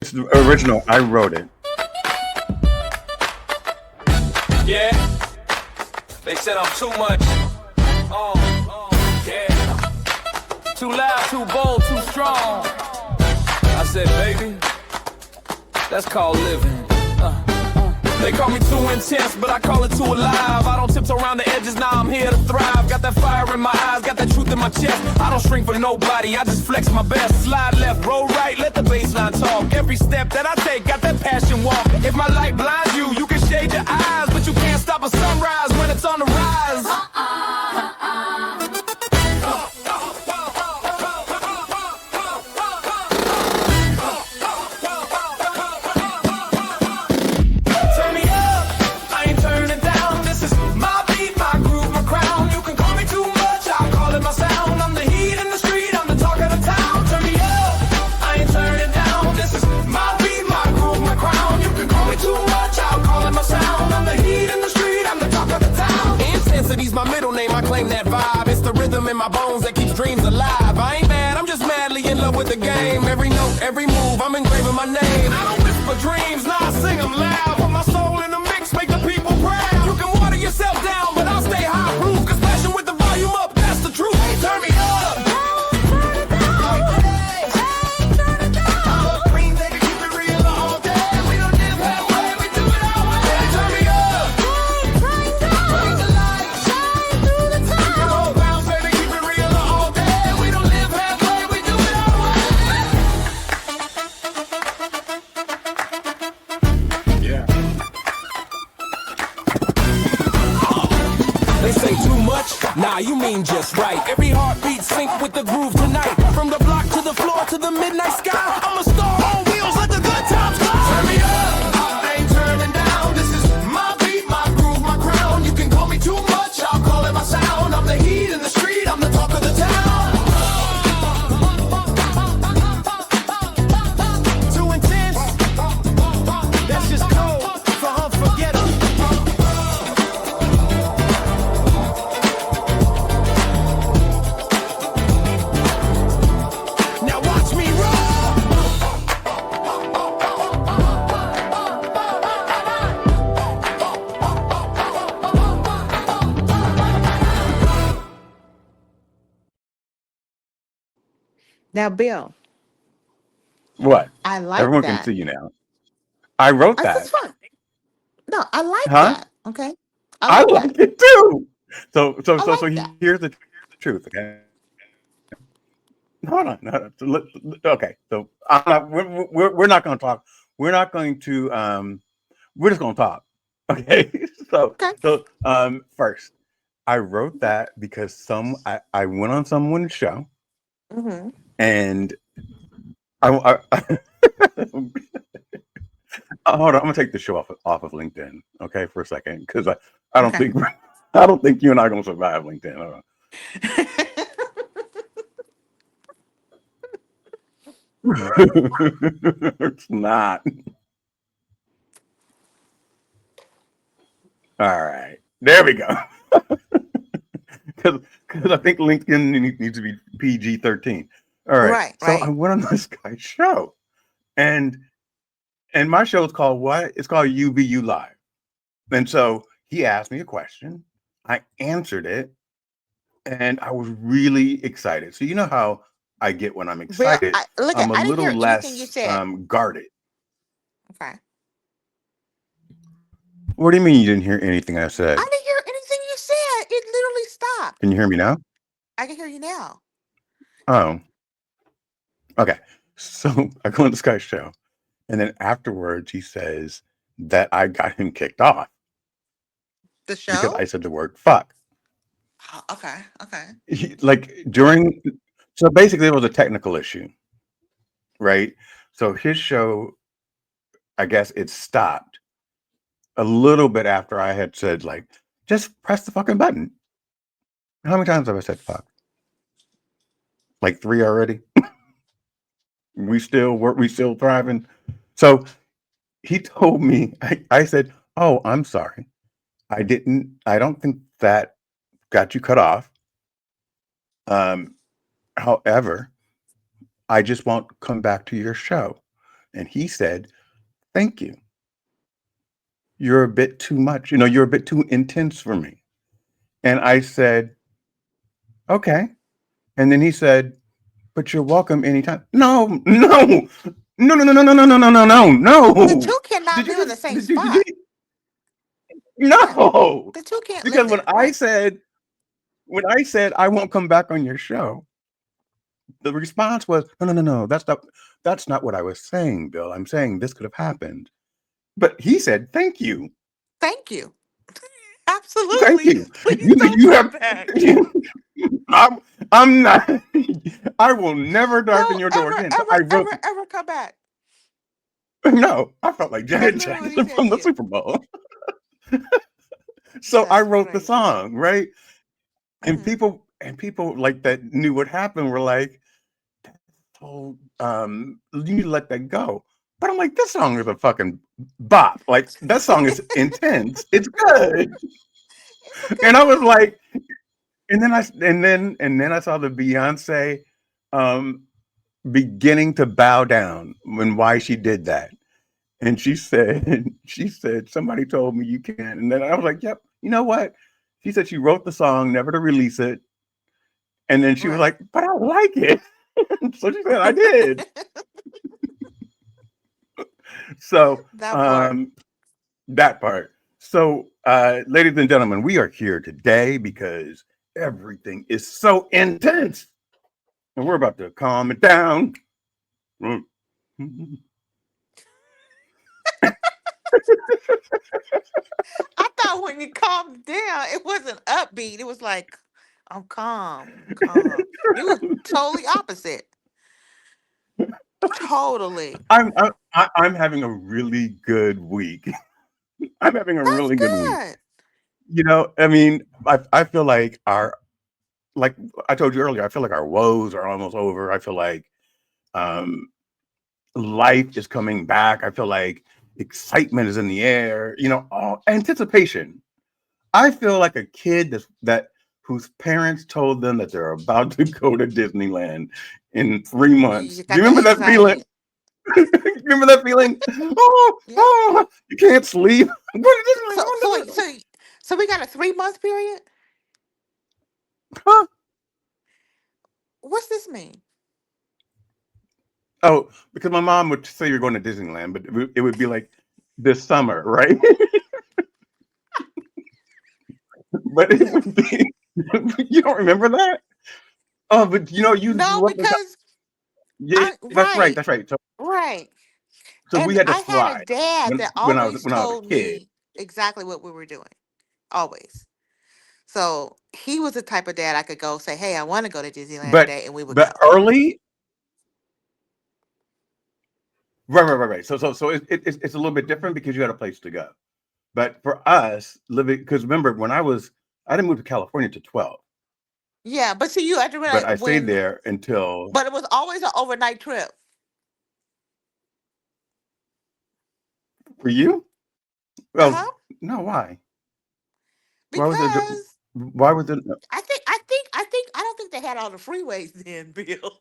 It's the original. I wrote it. Yeah, they said I'm too much. Yeah, too loud, too bold, too strong. I said, baby, that's called living. They call me too intense, but I call it too alive. I don't tiptoe around the edges, now I'm here to thrive. Got that fire in my eyes, got that truth in my chest. I don't shrink for nobody, I just flex my best. Slide left, roll right, let the baseline talk. Every step that I take, got that passion walk. If my light blinds you, you can shade your eyes, but you can't stop a sunrise when it's on the rise. My middle name, I claim that vibe. It's the rhythm in my bones that keeps dreams alive. I ain't mad, I'm just madly in love with the game. Every note, every move, I'm engraving my name. I don't whisper dreams, nah, I sing them loud. Put my soul in the mix, make the people proud. You can water yourself down, but I'll stay high proof. Cause passion with the volume up, that's the truth. Turn me up. Nah, you mean just right. Every heartbeat sync with the groove tonight. From the block to the floor to the midnight sky. I'm a star on wheels, let the good times fly. Turn me up, I ain't turning down. This is my beat, my groove, my crown. You can call me too much, I'll call it my sound. I'm the heat in the street, I'm the talk of the town. Too intense, that's just cold for unforgettable. Now, Bill, What? I like Everyone can that. see you now. I wrote That's that. fun. No, I like Huh? that. Okay. I I like that. like it too. So so I so so like that. here's the truth. Okay. Hold on. Okay. So I'm not, we're not going to talk. We're not going to. We're just going to talk. Okay. So Okay. first, I wrote that because I went on someone's show Mm-hmm. and I hold on. I'm gonna take the show off of LinkedIn. Okay, for a second, because I don't Okay. think I don't think you and I are gonna survive LinkedIn. Hold on. It's not. All right, there we go. Because I think LinkedIn needs to be PG-13. All right, Right. so I Right. went on this guy's show, and my show is called what? It's called UVU Live, and so he asked me a question, I answered it, and I was really excited. So you know how I get when I'm Bill, excited. look at. I'm a I didn't little hear anything you less said. guarded. Okay. What do you mean you didn't hear anything I I said? didn't hear anything you said. It literally stopped. Can you hear me now? I can hear you now. Oh, okay. So I go on this guy's show, and then afterwards he says that I got him kicked off The because show. I said the word fuck. Oh, okay. Okay. Like during, so basically it was a technical issue, right? So his show, I guess it stopped a little bit after I had said, like, just press the fucking button. How many times have I said fuck? Like 3 already? We still thriving. So he told me, I said, oh, I'm sorry. I don't think that got you cut off. However, I just won't come back to your show. And he said, "Thank you. You're a bit too much. You know, you're a bit too intense for me." And I said, "Okay." And then he said, "But you're welcome anytime." No, no, no, no, no, no, no, no, no, no, no, no, The no. two cannot Did you live in the just same did spot. you Yeah, no? the two can't live Because there. Right. when I said I won't come back on your show, the response was, "No, no, no, no. That's not what I was saying, Bill. I'm saying this could have happened." But he said, "Thank you, Thank you. thank Absolutely. you. Please don't You come have." back. I'm I'm not. I will never darken Don't your door ever, again. So ever, I wrote. ever, ever come back. No, I felt like That's Janet literally what Jackson he said from to the you. Super Bowl. So I That's wrote the crazy. song, right? And Hmm. people like that knew what happened were like, "Oh, you need to let that go." But I'm like, this song is a fucking bop. Like that song is intense. It's good. It's a good And I was song. like, and then I saw the Beyonce um beginning to bow down when why she did that. And she said, she said, "Somebody told me you can't." And then I was like, "Yep, you know what?" She said she wrote the song, never to release it. And then she was Right. like, "But I like it." So she said, "I did." So That part. that part. So ladies and gentlemen, we are here today because everything is so intense. And we're about to calm it down. I thought when you calmed down, it wasn't upbeat. It was like, I'm calm. I'm calm. You was totally opposite. Totally. I'm having a really good week. I'm having a That's really good week. good. I mean, I feel like I told you earlier, I feel like our woes are almost over. I feel like um, life is coming back. I feel like excitement is in the air. All anticipation. I feel like a kid that whose parents told them that they're about to go to Disneyland in 3 months. You Do you got the remember that feeling? anxiety. Remember that feeling? Oh, Yep. oh, you can't sleep. Go to So Disneyland. so Oh, wait, so we got a 3 month period? huh? What's this mean? Oh, because my mom would say you're going to Disneyland, but it would be like this summer, right? But it would be. You don't remember that? Oh, but you No, grew up with. because Yeah, I that's right. right, That's right. right. So we And had to I had a fly dad that when I was always when I was a told kid. me exactly what we were doing. Always. So he was the type of dad I could go say, "Hey, I want to go to Disneyland But today," and we would but go. early, right, right, right, right. So it's a little bit different because you had a place to go. But for us living, because remember when I didn't move to California to 12, Yeah, but see, you have to but realize I stayed when, there until but it was always an overnight trip. for you. Uh Well, huh. no, why? Why was it? Because Why was it? I don't think they had all the freeways then, Bill.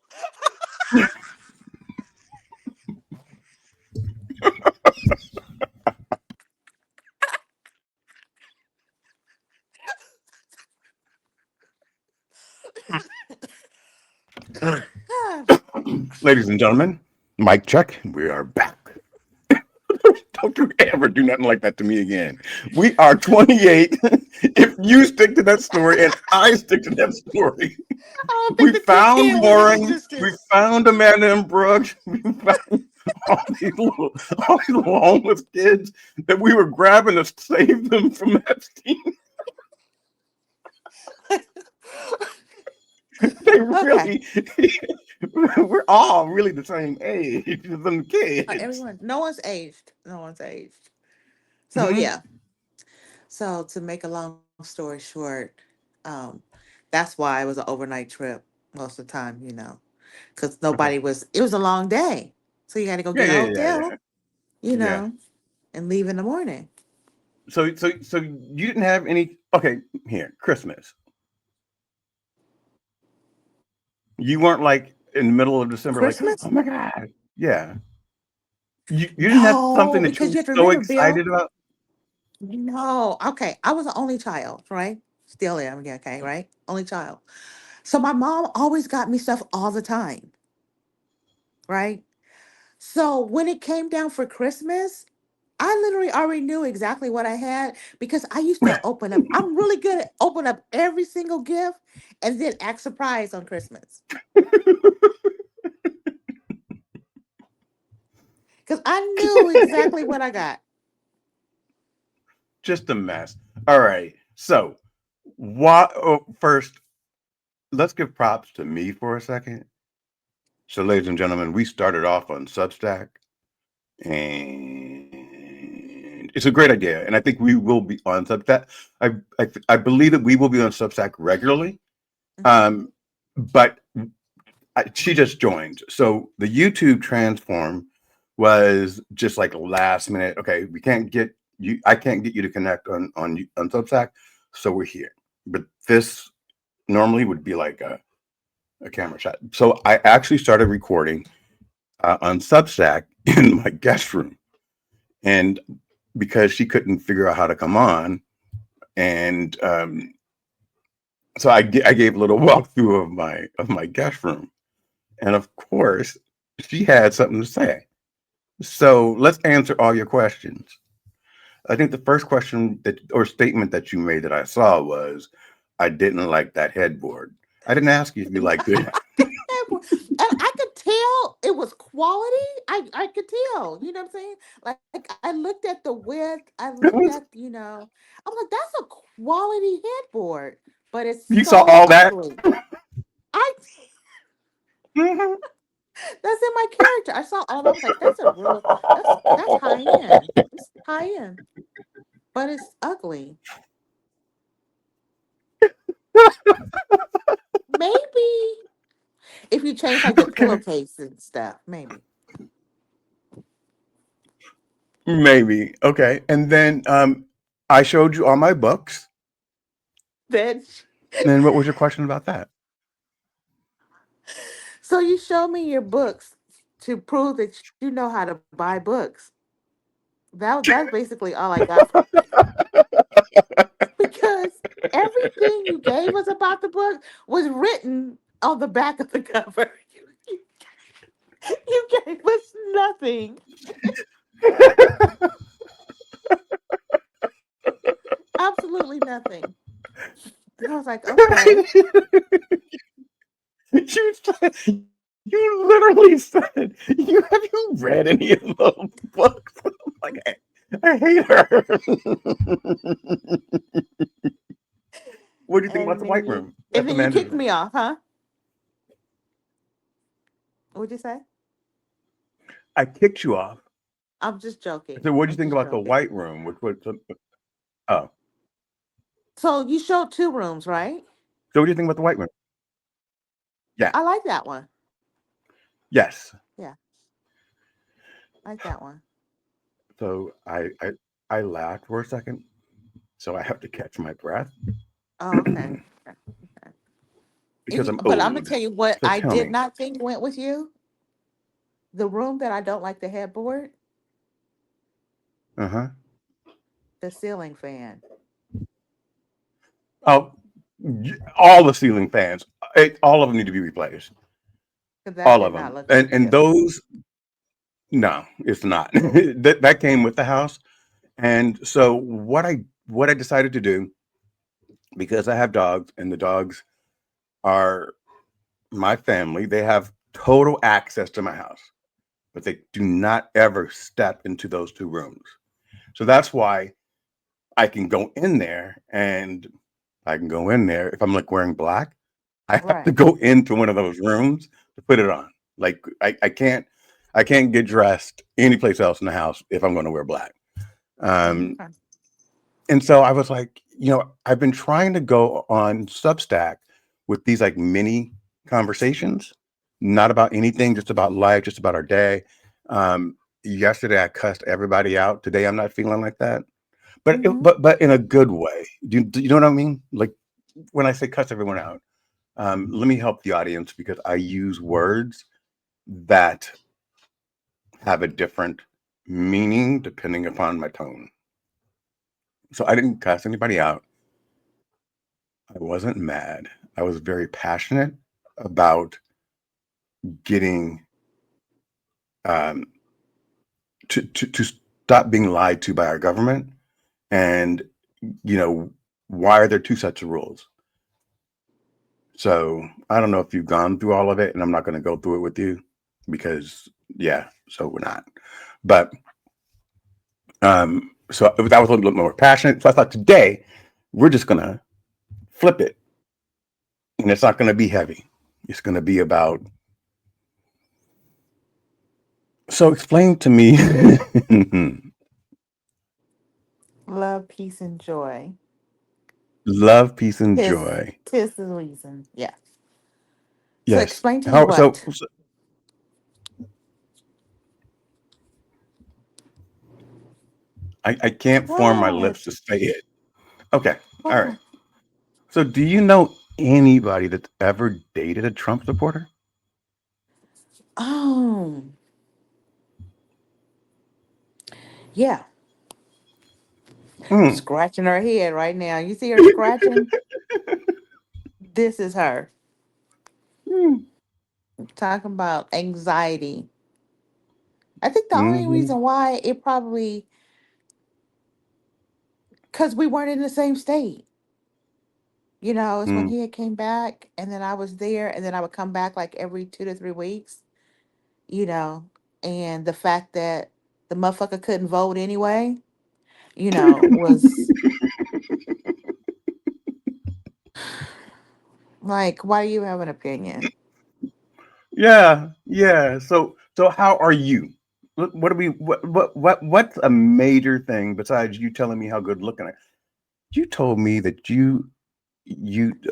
Ladies and gentlemen, mic check. We are back. Don't you ever do nothing like that to me again. We are 28. If you stick to that story and I stick to that story, I don't we think the found toucan was in Warren. We existence. found Amanda and Brooks. We found all these little homeless kids that we were grabbing to save them from Epstein. They Okay. really, we're all really the same age as them kids. Everyone, no one's aged. No one's aged. So Mhm. yeah. So to make a long story short, um, that's why it was an overnight trip most of the time, because Okay. nobody was. It was a long day, so you got to go Yeah, get a yeah, yeah, yeah, hotel, you yeah. know, and leave in the morning. So you didn't have any. Okay, here Christmas. You weren't like in the middle of December, like, Christmas? oh my god, yeah. You didn't have something No, that you because were you have to so remember, Bill. excited about? No, okay. I was the only child, right? Still am, yeah, okay, right? Only child. So my mom always got me stuff all the time, right? So when it came down for Christmas, I literally already knew exactly what I had because I used to open up. I'm really good at open up every single gift and then act surprised on Christmas because I knew exactly what I got. Just a mess. All right. So, what? Oh, first, let's give props to me for a second. So, ladies and gentlemen, we started off on Substack, and it's a great idea. And I think we will be on Substack. I believe that we will be on Substack regularly. Hmm. Um, but she just joined. So the YouTube transform was just like last minute. Okay, we can't get you. I can't get you to connect on Substack, so we're here. But this normally would be like a camera shot. So I actually started recording on Substack in my guest room, and because she couldn't figure out how to come on, and so I gave a little walkthrough of my guest room, and of course she had something to say. So let's answer all your questions. I think the first question that or statement that you made that I saw was, "I didn't like that headboard." I didn't ask you if you liked it. And I could tell it was quality. I could tell. You know what I'm saying? Like I looked at the width. I It looked was, at I'm like that's a quality headboard, but it's you saw so all that. ugly. I Mhm. That's in my character. I saw all. I was like, that's high end. It's high end, but it's ugly. Maybe if you change like the Okay, pillowcase and stuff, maybe. maybe. Okay, and then I showed you all my books. Then, And then what was your question about that? so you show me your books to prove that you know how to buy books. That's basically all I got from because everything you gave us about the book was written on the back of the cover. You gave us nothing. Absolutely nothing. And I was like, okay. you said, you literally said, "You have you read any of those books?" I'm like, I hate her. What do you think about the White Room? And That's then you Amanda's kicked room. me off, huh? What'd you say? I kicked you off. I'm just I joking. said, "What do you I'm think just about the joking. White Room?" Which was, oh, So you showed two rooms, right? so what do you think about the White Room? Yeah, I like that one. yes. Yeah, I like that one. So I laughed for a second, so I have to catch my breath Oh, okay. Okay. Okay. because I'm But I'm gonna owed. tell you what So I tell did me, not think went with you. The room that I don't like the headboard, uh huh. the ceiling fan. Oh, all the ceiling fans, all of them need to be replaced. Because that All did of not them, look like and you. those no, it's not. That came with the house, and so what I decided to do because I have dogs, and the dogs are my family. They have total access to my house, but they do not ever step into those two rooms. So that's why I can go in there and I can go in there if I'm like wearing black. I have to Right. go into one of those rooms to put it on. Like I can't get dressed anyplace else in the house if I'm going to wear black. Um, Okay. and so I was like, I've been trying to go on Substack with these like mini conversations, not about anything, just about life, just about our day. Yesterday I cussed everybody out. Today I'm not feeling like that, but Mm-hmm. but in a good way. Do you know what I mean? Like when I say cuss everyone out, let me help the audience because I use words that have a different meaning depending upon my tone. So I didn't cuss anybody out. I wasn't mad. I was very passionate about getting um, to stop being lied to by our government. And you know, why are there two sets of rules? So I don't know if you've gone through all of it, and I'm not going to go through it with you because yeah, so we're not. But so that was a little bit more passionate. So I thought today we're just gonna flip it, and it's not going to be heavy. It's going to be about. So explain to me. Love, peace, and joy. Love, peace, and Tis, joy. tis the reason. Yeah. So Yes. explain to you How so? what? I can't form my lips to What? say it. Okay. All right. What? So do you know anybody that's ever dated a Trump supporter? Oh, yeah. Mm. Scratching her head right now. You see her scratching? This is her. Mm. Talking about anxiety. I think the only Hmm. reason why it probably because we weren't in the same state. Is when Mm. he had came back and then I was there and then I would come back like every 2 to 3 weeks, you know, and the fact that the motherfucker couldn't vote anyway, was like, why do you have an opinion? Yeah. Yeah. So how are you? What do we what's a major thing besides you telling me how good looking I? You told me that you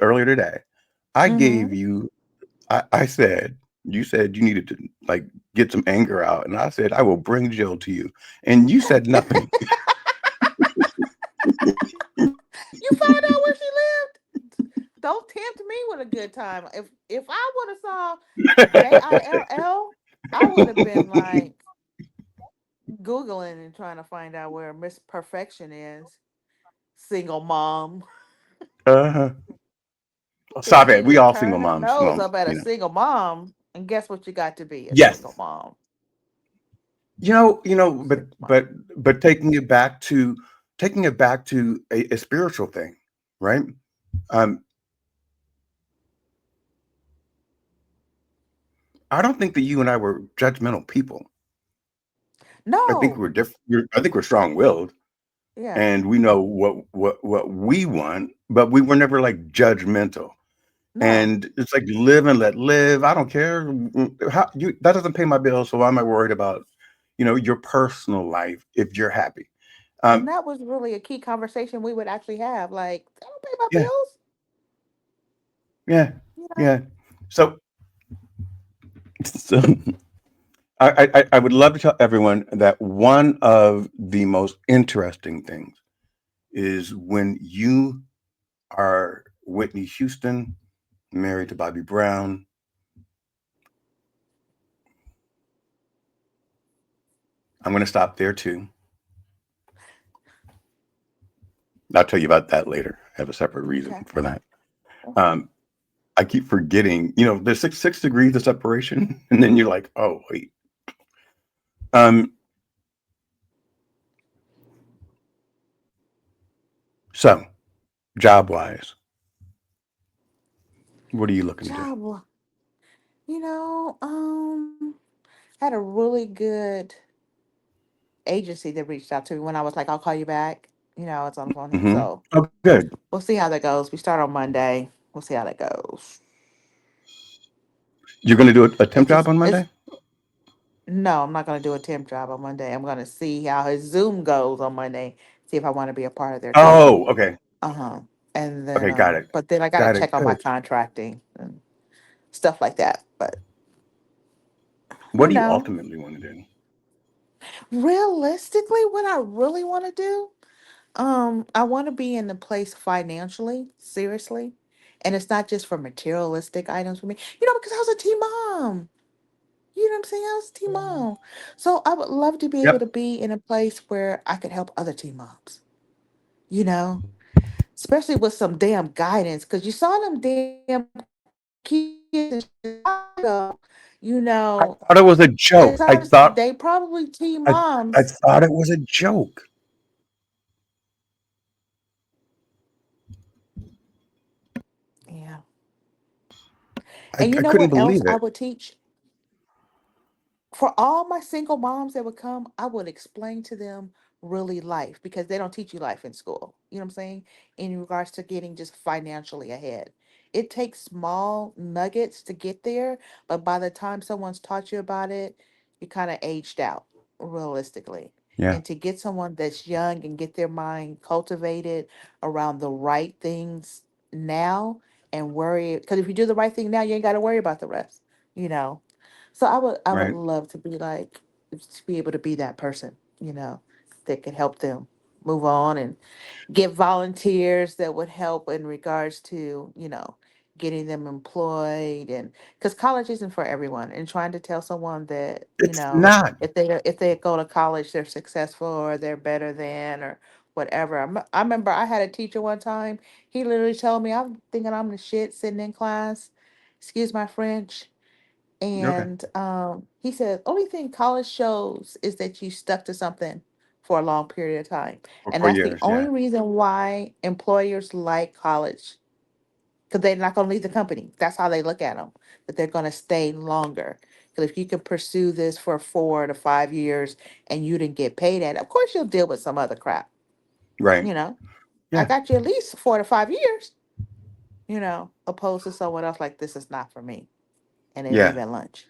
earlier today. I gave Mm-hmm. you I said you said you needed to like get some anger out, and I said I will bring Jill to you, and you said nothing. You found out where she lived? Don't tempt me with a good time. If I would have saw JILL, I would have been like Googling and trying to find out where Miss Perfection is. Single mom. uh, Cause Stop she it. We would all single turn her moms. nose Well, up at a you know. single mom. And guess what you got to be? A Yes. single mom. But Single mom. taking it back to a spiritual thing, right? Um, I don't think that you and I were judgmental people. I think No. we're different. I think we're strong willed, Yeah. and we know what we want, but we were never like judgmental. No. And it's like live and let live. I don't care how you that doesn't pay my bills, so why am I worried about your personal life if you're happy? And Um, that was really a key conversation we would actually have. Like, I don't pay my yeah, bills. yeah, You know? yeah. So, so I would love to tell everyone that one of the most interesting things is when you are Whitney Houston married to Bobby Brown. I'm going to stop there too. I'll tell you about that later. I have a separate reason Okay. for that. Okay. Um, I keep forgetting, there's six degrees of separation, and then you're like, oh wait. Um, so job wise, what are you looking to do? Job. You know, had a really good agency that reached out to me when I was like, I'll call you back. It's on the phone. Hmm. So Oh, good. we'll see how that goes. We start on Monday. We'll see how that goes. You're going to do a temp It's job just on it's Monday? no, I'm not gonna do a temp job on Monday. I'm gonna see how his Zoom goes on Monday. See if I want to be a part of their team. Oh, okay. Uh-huh. And then Okay, got it. but then I gotta Got it. check on my Good. contracting and stuff like that. But What you do you know, ultimately want to do? realistically, what I really want to do, I want to be in the place financially, seriously. And it's not just for materialistic items for me. Because I was a teen mom. You know what I'm saying? I was a teen mom. So I would love to be able Yep. to be in a place where I could help other teen moms, you know, especially with some damn guidance. Cause you saw them damn kids in Chicago, I thought it was a at times joke. they probably teen I, moms. I thought it was a joke. Yeah. I And you know couldn't what else believe I it. would teach? For all my single moms that would come, I would explain to them really life because they don't teach you life in school. You know what I'm saying? In regards to getting just financially ahead. It takes small nuggets to get there, but by the time someone's taught you about it, you kind of aged out realistically. Yeah. And to get someone that's young and get their mind cultivated around the right things now and worry, because if you do the right thing now, you ain't got to worry about the rest, you know. So I would Right. love to be like to be able to be that person, that could help them move on and get volunteers that would help in regards to, getting them employed and because college isn't for everyone and trying to tell someone that, It's not. if they go to college they're successful or they're better than or whatever. I remember I had a teacher one time, he literally told me I'm thinking I'm the shit sitting in class, excuse my French, Okay. and he said, only thing college shows is that you stuck to something for a long period of time. For And that's the 4 years. only Yeah. reason why employers like college, because they're not going to leave the company. That's how they look at them, that they're going to stay longer. Because if you can pursue this for 4 to 5 years and you didn't get paid at it, of course you'll deal with some other crap. Right. You know, I Yeah. got you at least 4 to 5 years, opposed to someone else like this is not for me. And they leave Yeah. at lunch.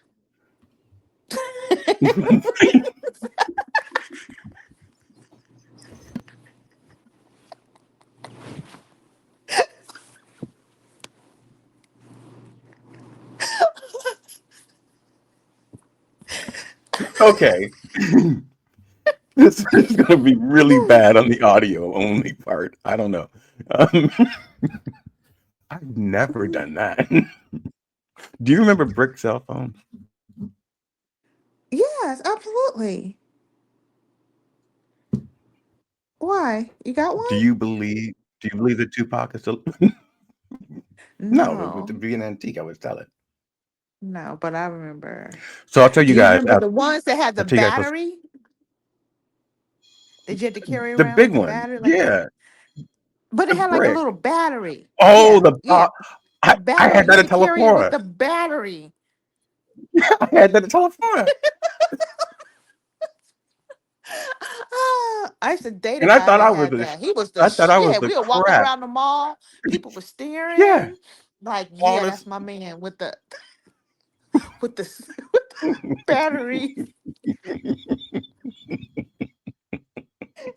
Okay. This is going to be really bad on the audio only part. I don't know. Um, I've never done that. Do you remember brick cell phones? Yes, absolutely. Why? You got Do one? you believe? Do you believe that Tupac is still? No, it was to No, be an antique. I would sell it. no, but I remember. So I'll tell Do you you guys. remember the ones that had I'll the tell you guys what's battery that you had to carry the around big like a one. battery, Yeah, but it the had like a brick. little battery. Oh, Yeah, the yeah, the I battery. had You that had at to carry it with Teleflora. the battery. I had that at Teleflora, I used to date a and I guy thought that I was had the. that. He was the I thought I was shit. the We were walking crap. around the mall. People were Yeah, staring. Like, all yeah, this. that's my man with the with the with the battery.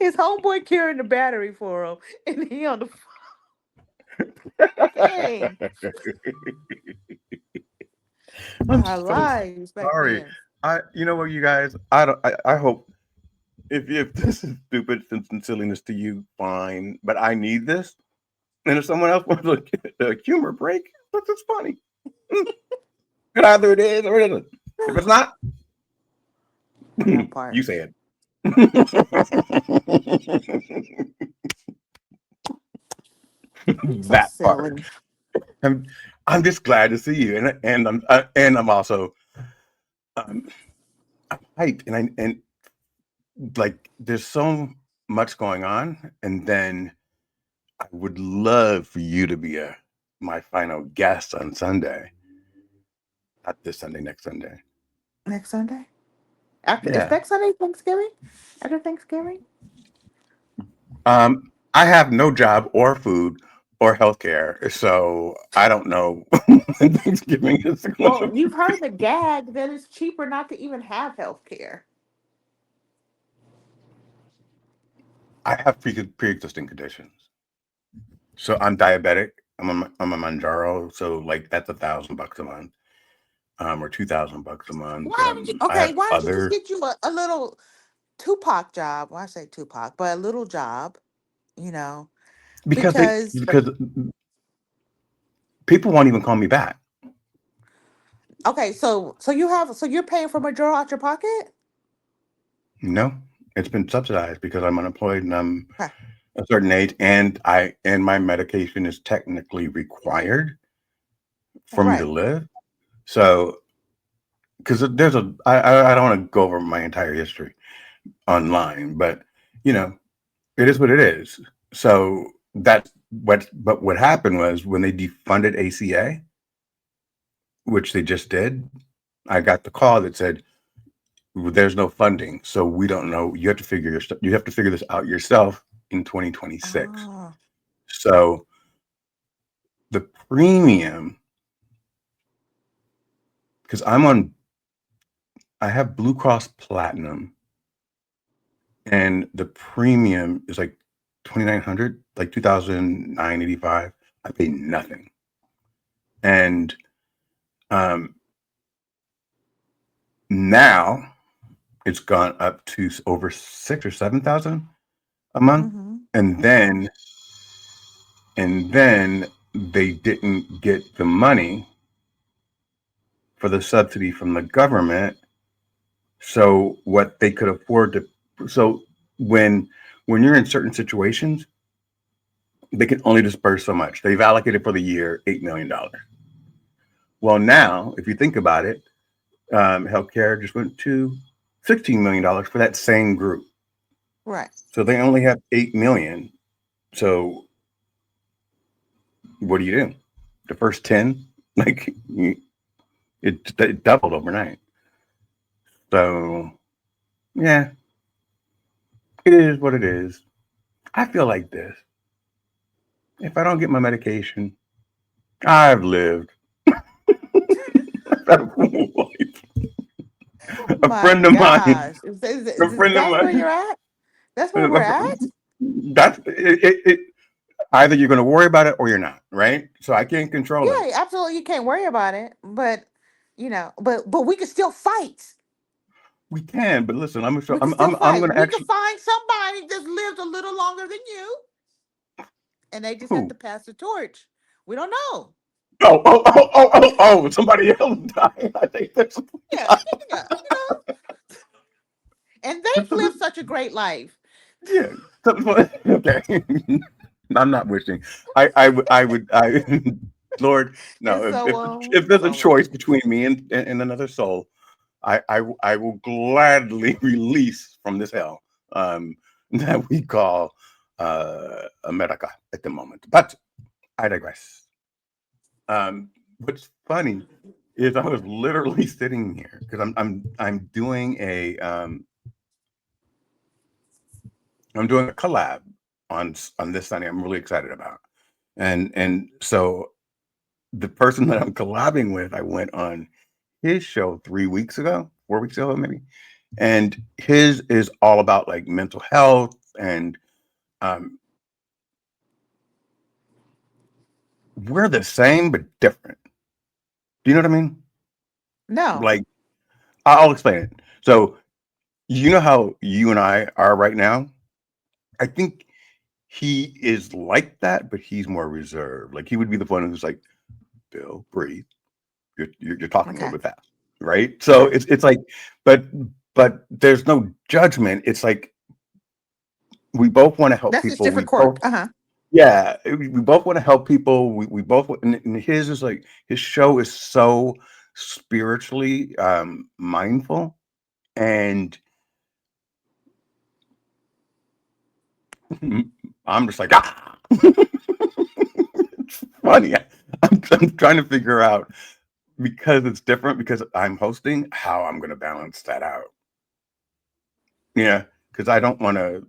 His homeboy carrying the battery for him, and he on the thing. I'm Our so lives back sorry. then. You know what, you guys. I don't. I hope if this is stupid and silliness to you, fine. But I need this, and if someone else wants a humor break, that's just funny. Mm, either it is or it isn't. If it's not, That part. you say it. You're so That part. silly. I'm, I'm just glad to see you, and I'm also um, I'm hyped, and like there's so much going on, and then I would love for you to be a my final guest on Sunday, not this Sunday, next Sunday. Next Sunday. After is Yeah. next Sunday Thanksgiving? After Thanksgiving? I have no job or food or healthcare, so I don't know when Thanksgiving is going to Well, you've be. heard the gag that it's cheaper not to even have health care. I have pre-existing conditions, so I'm diabetic. I'm a Manjaro, so like that's $1,000 a month, or $2,000 a month. Why haven't you? I Okay, have why don't you just other get you a little Tupac job? Well, I say Tupac, but a little job, you know, because they because because people won't even call me back. Okay, so you're paying for Maduro out your pocket? No, it's been subsidized because I'm unemployed and I'm Okay. a certain age, and my medication is technically required for me to Right. live. So, because I don't want to go over my entire history online, but you know, it is what it is. So but what happened was when they defunded ACA, which they just did, I got the call that said, there's no funding, so we don't know. You have to figure this out yourself in 2026. Oh. So the premium, because I have Blue Cross Platinum, and the premium is like 2,900, like 2,985. I pay nothing, and um, now it's gone up to over 6 or 7 thousand a month, Mm-hmm. and then they didn't get the money for the subsidy from the government. So what they could afford to, so when when you're in certain situations, they can only disperse so much. They've allocated for the year $8 million. Well, now if you think about it, healthcare just went to $16 million for that same group. Right. So they only have 8 million. So what do you do? The first 10, like it doubled overnight. So yeah, it is what it is. I feel like this. If I don't get my medication, I've lived. I've had a full life. Oh A my friend of mine, gosh. a friend of That's where mine, you're at? That's where we're at? that's it. Either you're going to worry about it or you're not, right? So I can't control it. Yeah, absolutely. You can't worry about it, but but we can still fight. We can, but listen, We can still I'm fight. going to We can actually. find somebody that lived a little longer than you, and they just have to Who? pass the torch. We don't know. Somebody else died. I think that's. Yeah, yeah, and they've lived such a great life. Yeah. Okay. I'm not wishing. I Lord, And no. so If there's a so choice between me and another soul, I will gladly release from this hell that we call America at the moment. But I digress. What's funny is I was literally sitting here because I'm doing a collab on this Sunday. I'm really excited about, and so the person that I'm collabing with, I went on his show 3 weeks ago, 4 weeks ago, maybe, and his is all about like mental health and um, we're the same but different. Do you know what I mean? no. Like I'll explain it. So you know how you and I are right now. I think he is like that, but he's more reserved. Like he would be the one who's like, "Bill, breathe. You're talking a Okay. little bit fast, right?" So Right. it's like, but there's no judgment. It's like we both want to help That's just people. different We both quirk. Uh-huh. Yeah, we both want to help people. We both and his is like his show is so spiritually mindful, and I'm just like it's funny. I'm trying to figure out because it's different because I'm hosting how I'm going to balance that out. Yeah, because I don't want to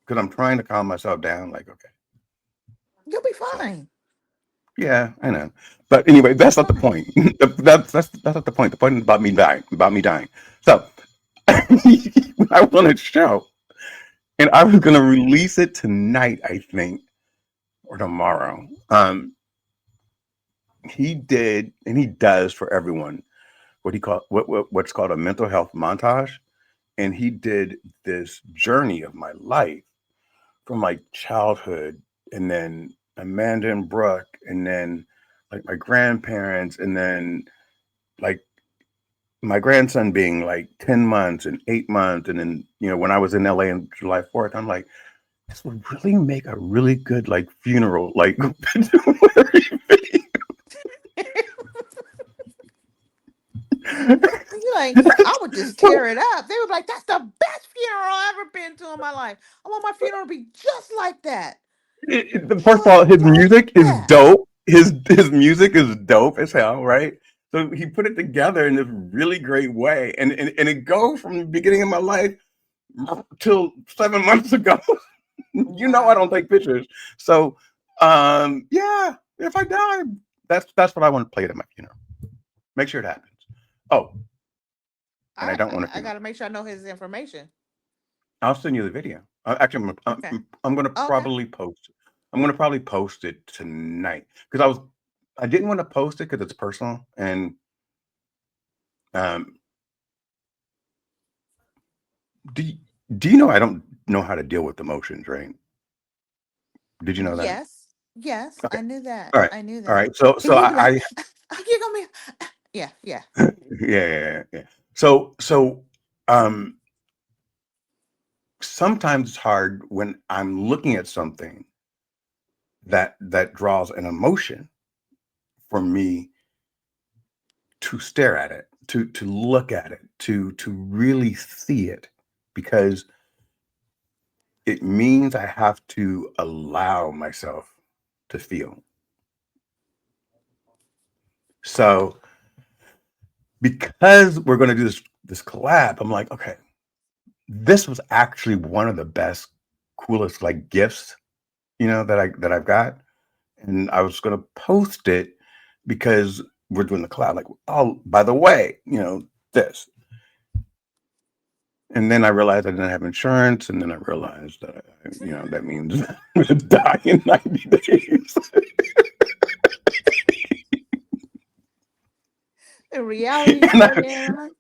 because I'm trying to calm myself down. Like okay, You'll be so fine. yeah, I know. But anyway, You'll be that's not the fine. point. That's not the point. The point is about me dying. About me dying. So I want a show, and I was gonna release it tonight, I think, or tomorrow. He did, and he does for everyone what's called a mental health montage, and he did this journey of my life from like childhood, and then Amanda and Brooke, and then like my grandparents, and then like my grandson being like 10 months and 8 months. And then, when I was in LA on July 4th, I'm like, this would really make a really good like funeral, like You like, I would just so tear it up. They would be like, that's the best funeral I've ever been to in my life. I want my funeral to be just like that. first of all, Just his like music is that. dope. His music is dope as hell, right? So he put it together in this really great way, and it goes from the beginning of my life till 7 months ago. I don't Wow. take pictures. So, yeah, if I die, that's what I want to play at my funeral. Make sure it happens. Oh, and I I, don't I, want a I got funeral. to make sure I know his information. I'll send you the video. Actually, Okay. I'm gonna Okay. probably post. I'm gonna probably post it tonight because I didn't want to post it because it's personal, and um, do you, do you know I don't know how to deal with emotions, right? Did you know that? Yes. Yes. Okay. I knew that. All right. I knew All that. right. So Because so you'd be like, I you're going to be, yeah, yeah. yeah, yeah. So um sometimes it's hard when I'm looking at something that draws an emotion for me to stare at it, to look at it, to really see it, because it means I have to allow myself to feel. So because we're going to do this collab, I'm like, okay, this was actually one of the best, coolest like gifts, that I've got, and I was going to post it because we're doing the collab. Like, oh, by the way, this. And then I realized I didn't have insurance, and then I realized that that means I'm gonna die in 90 days. The reality and set I, in.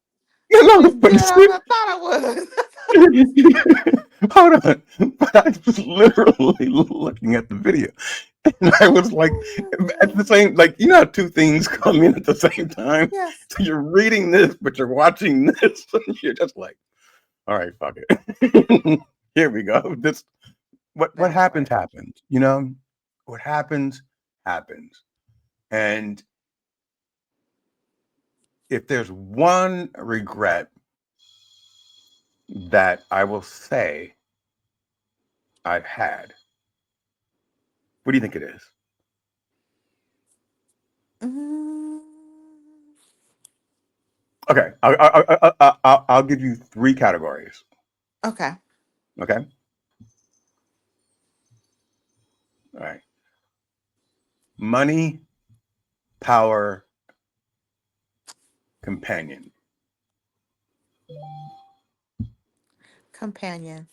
no, As but good as I thought I was. hold on. But I was literally looking at the video, and I was like, at the same, like, how two things come in at the same time. Yes. So you're reading this, but you're watching this, and you're just like, all right, fuck it. Here we go. This what That happens part. happens. What happens happens. And if there's one regret that I will say I've had, what do you think it is? Mm, Okay, I'll give you three categories. okay. Okay, all right. Money, power, companion. Companion.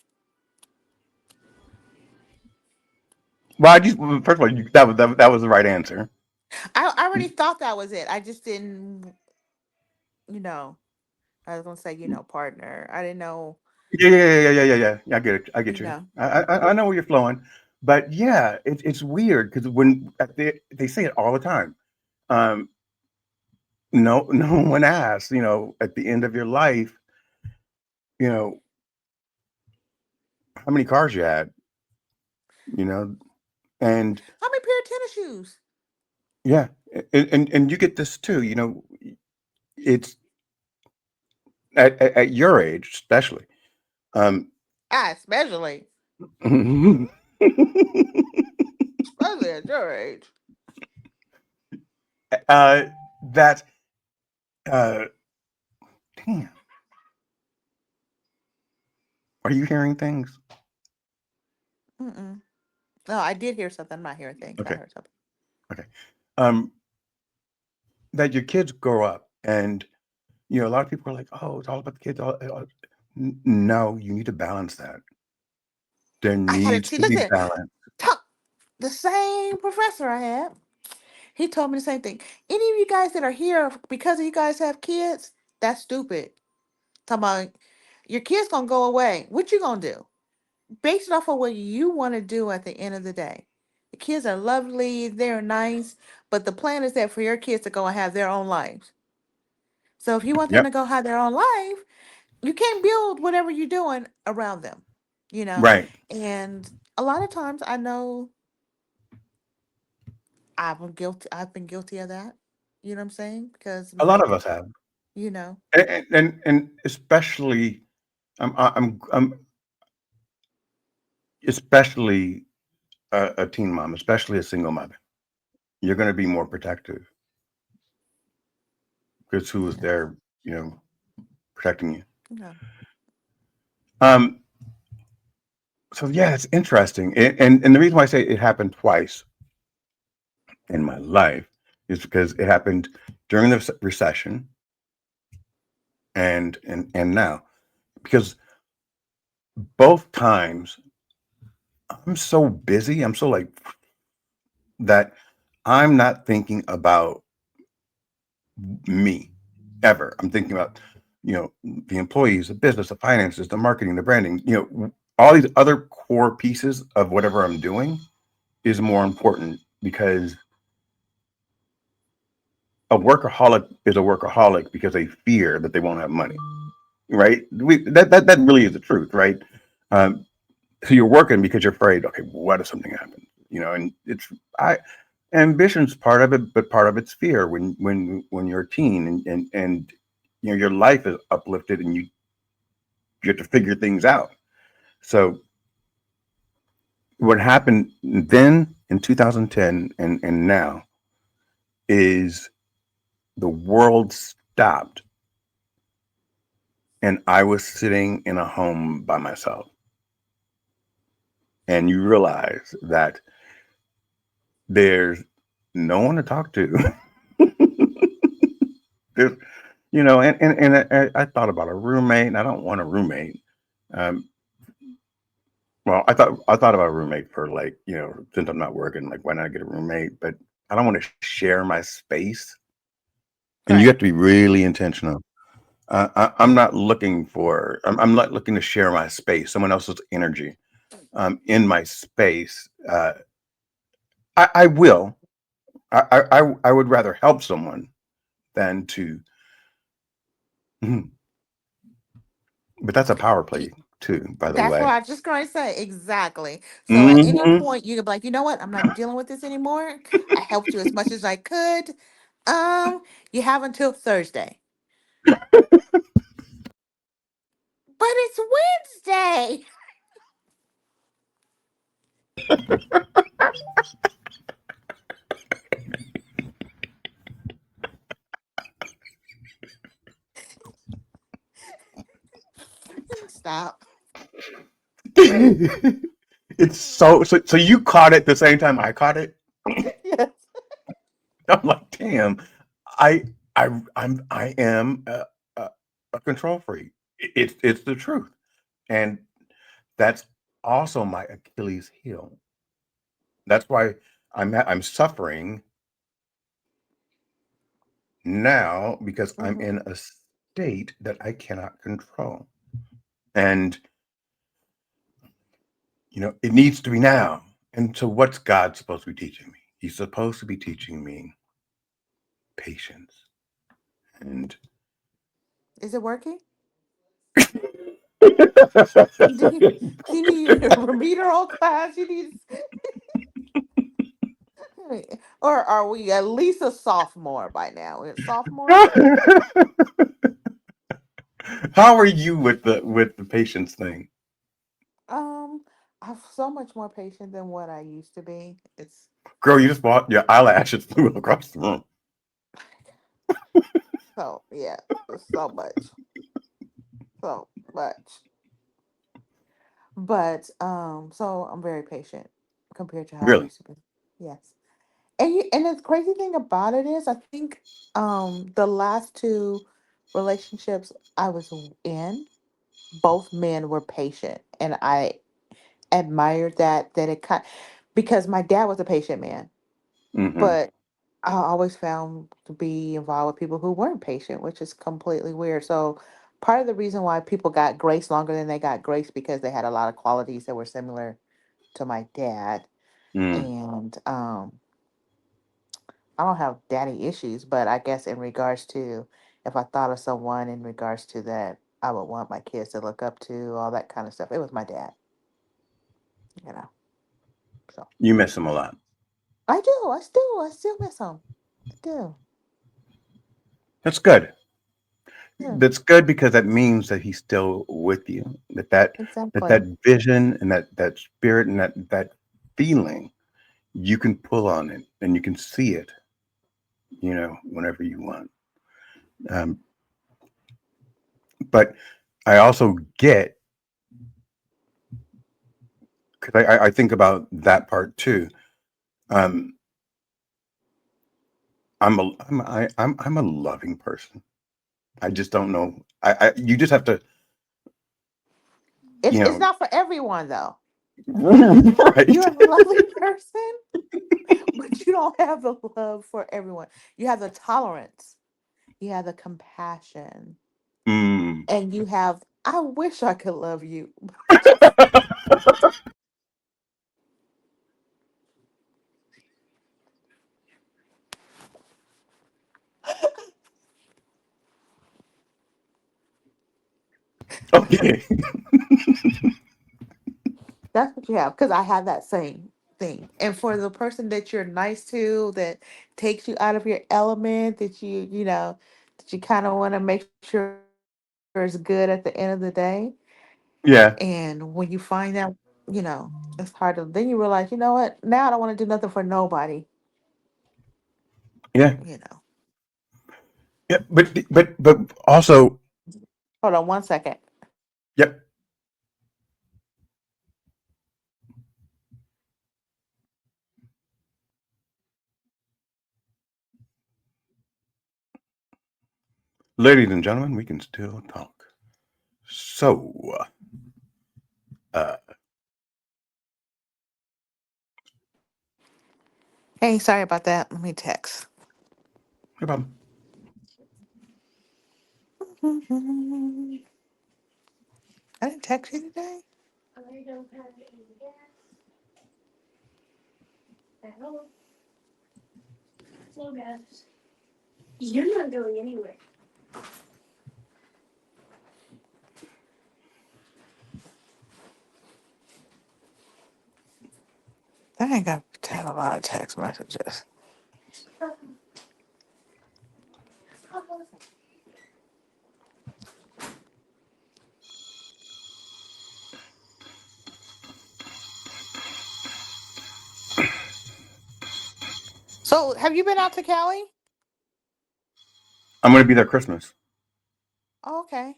Well, first of all, that was the right answer. I already thought that was it. I just didn't, you know, I was going to say, partner. I didn't know, Yeah. I get it. I get you you. know. I know where you're flowing, but yeah, it's weird because when they say it all the time. Um, no one asks. At the end of your life, you know, how many cars you had. You know, and How many pair of tennis shoes? yeah, and you get this too. It's at your age, especially. Um, Especially. Especially at your age. uh, that uh, damn. Are you hearing things? Mm-mm. No, I did hear something. I'm not hearing things. I Okay. heard something. Okay. Um, that your kids grow up, and a lot of people are like, "Oh, it's all about the kids." No, you need to balance that. There I had it. needs See, to be listen, balance. talk, the same professor I had. He told me the same thing. Any of you guys that are here because of you guys have kids, that's stupid. Talking about your kids gonna go away. What you gonna do? Based off of what you want to do at the end of the day. The kids are lovely, they're nice, but the plan is that for your kids to go and have their own lives. So if you want them Yep. to go have their own life, you can't build whatever you're doing around them, you know? Right. And a lot of times I know I've been guilty of that. You know what I'm saying? Because A lot of us have, you know, and especially, I'm especially a teen mom, especially a single mother. You're going to be more protective because who you is know, there, protecting you. you know, Um, so yeah, it's interesting, and the reason why I say it happened twice in my life is because it happened during the recession and now, because both times I'm so busy, I'm so like that I'm not thinking about me ever. I'm thinking about, the employees, the business, the finances, the marketing, the branding, all these other core pieces of whatever I'm doing is more important because a workaholic is a workaholic because they fear that they won't have money, right? That really is the truth, right? Um, so you're working because you're afraid. Okay, what if something happens? And I ambition's part of it, but part of it's fear when you're a teen and your life is uplifted and you have to figure things out. So what happened then in 2010 and now is the world stopped and I was sitting in a home by myself. And you realize that there's no one to talk to. there's, and I thought about a roommate, and I don't want a roommate. Um, well, I thought about a roommate for like, since I'm not working, like why not get a roommate? But I don't want to share my space, and you right. have to be really intentional. I'm not looking for. I'm not looking to share my space, someone else's energy, in my space. I will. I would rather help someone than to. Mhm. But that's a power Y- play too, by the That's what way. I just going to say. Exactly. So at any Hmm. point, you could be like, you know what? I'm not dealing with this anymore. I helped you as much as I could. You have until Thursday. But it's Wednesday. Stop. It's so you caught it the same time I caught it. Yes. I'm like, damn, I I am a, a control freak. It's the truth, and that's also my Achilles heel. That's why I'm suffering now because I'm Hmm. in a state that I cannot control, and it needs to be now. And so, what's God supposed to be teaching me? He's supposed to be teaching me patience and. Is it working? Do you, do you need a remedial class? You need, or are we at least a sophomore by now? We're a sophomore. How are you with the patience thing? Um, I'm so much more patient than what I used to be. It's Girl, you just bought your eyelashes flew across the room. so yeah, so much, so much. But so I'm very patient compared to how I Really? used to be. Yes. And the crazy thing about it is I think the last two relationships I was in, both men were patient and I admired that it kind because my dad was a patient man, Hmm. but I always found to be involved with people who weren't patient, which is completely weird. So part of the reason why people got grace longer than they got grace because they had a lot of qualities that were similar to my dad. Mm. And I don't have daddy issues, but I guess in regards to if I thought of someone in regards to that I would want my kids to look up to, all that kind of stuff, it was my dad, you know. So You miss him a lot. I do, I still miss him. I do. That's good. Yeah, That's good because that means that he's still with you. That exactly. vision and that spirit and that feeling, you can pull on it and you can see it, whenever you want. Um, but I also get, because I think about that part too. Um, I'm a loving person. I just don't know. You just have to, It's you it's know, not for everyone though. right? You're a lovely person, but you don't have the love for everyone. You have the tolerance, you have the compassion, Mm. and you have, I wish I could love you. Okay. That's what you have, because I have that same thing. And for the person that you're nice to, that takes you out of your element, that you kind of want to make sure is good at the end of the day. Yeah. And when you find out, it's hard to, then you realize, you know what? Now I don't want to do nothing for nobody, Yeah. you know. Yeah. But also, Hold on 1 second. yep. Ladies and gentlemen, we can still talk. So, uh, Hey, sorry about that. Let me text. no problem. I didn't text you today. I ain't got a lot of text messages. So, have you been out to Cali? I'm going to be there Christmas Oh, okay.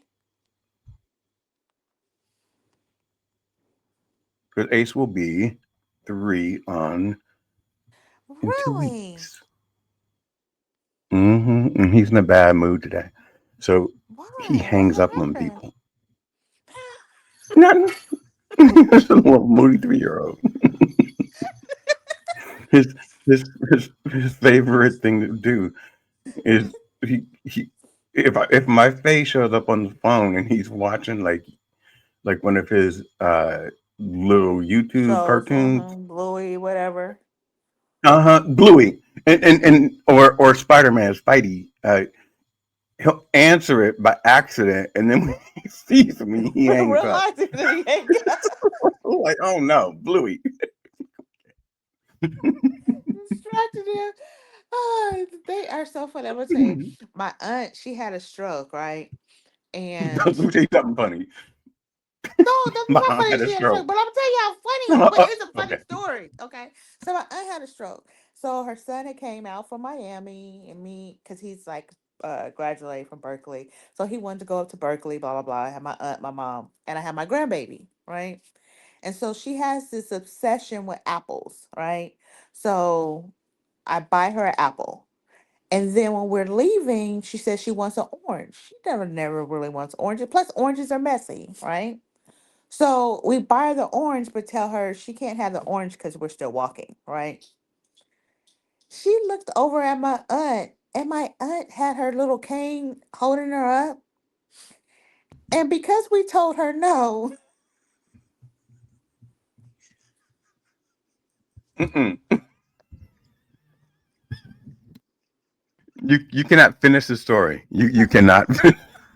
because Ace will be 3 on in two Really? weeks. And he's in a bad mood today, so he Why? hangs up What on happened? people. Nothing. He's a little moody 3-year-old. His his favorite thing to do is he if my face shows up on the phone and he's watching like one of his little YouTube Shows, cartoons. Bluey, whatever. Uh-huh. Bluey. And or Spider-Man, Spidey. He'll answer it by accident and then when he sees me, he hangs up. Realizing that he ain't got Like, oh no, Bluey. distracted him. Oh, they are so funny. I'm gonna tell you, my aunt, she had a stroke, right? Let And me tell you something funny. no, that's My not aunt funny. had a She had a stroke, stroke. but I'm gonna tell you how funny. But it's a funny Okay. story, okay? So my aunt had a stroke. So her son had came out from Miami, and me, because he's like graduated from Berkeley, so he wanted to go up to Berkeley. Blah blah blah. I had my aunt, my mom, and I had my grandbaby, right? And so she has this obsession with apples, right? So I buy her an apple. And then when we're leaving, she says she wants an orange. She never really wants oranges. Plus, oranges are messy, right? So we buy her the orange, but tell her she can't have the orange because we're still walking, right? She looked over at my aunt, and my aunt had her little cane holding her up. And because we told her no, Mm-mm. You cannot finish the story. You cannot.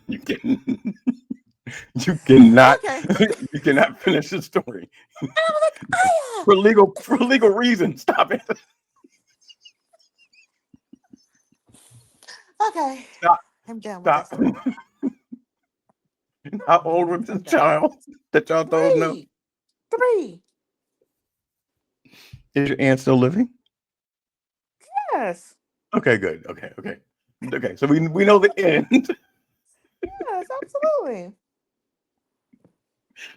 You can. You cannot. Okay. You cannot finish the story I was like, Aya. for legal reasons. Stop it. Okay. Stop. I'm done with that Stop. story. How old was the I'm done. child that y'all told no? Three. Three. Is your aunt still living? Yes. Okay, good. Okay, okay, okay. So we know the end. Yes, absolutely.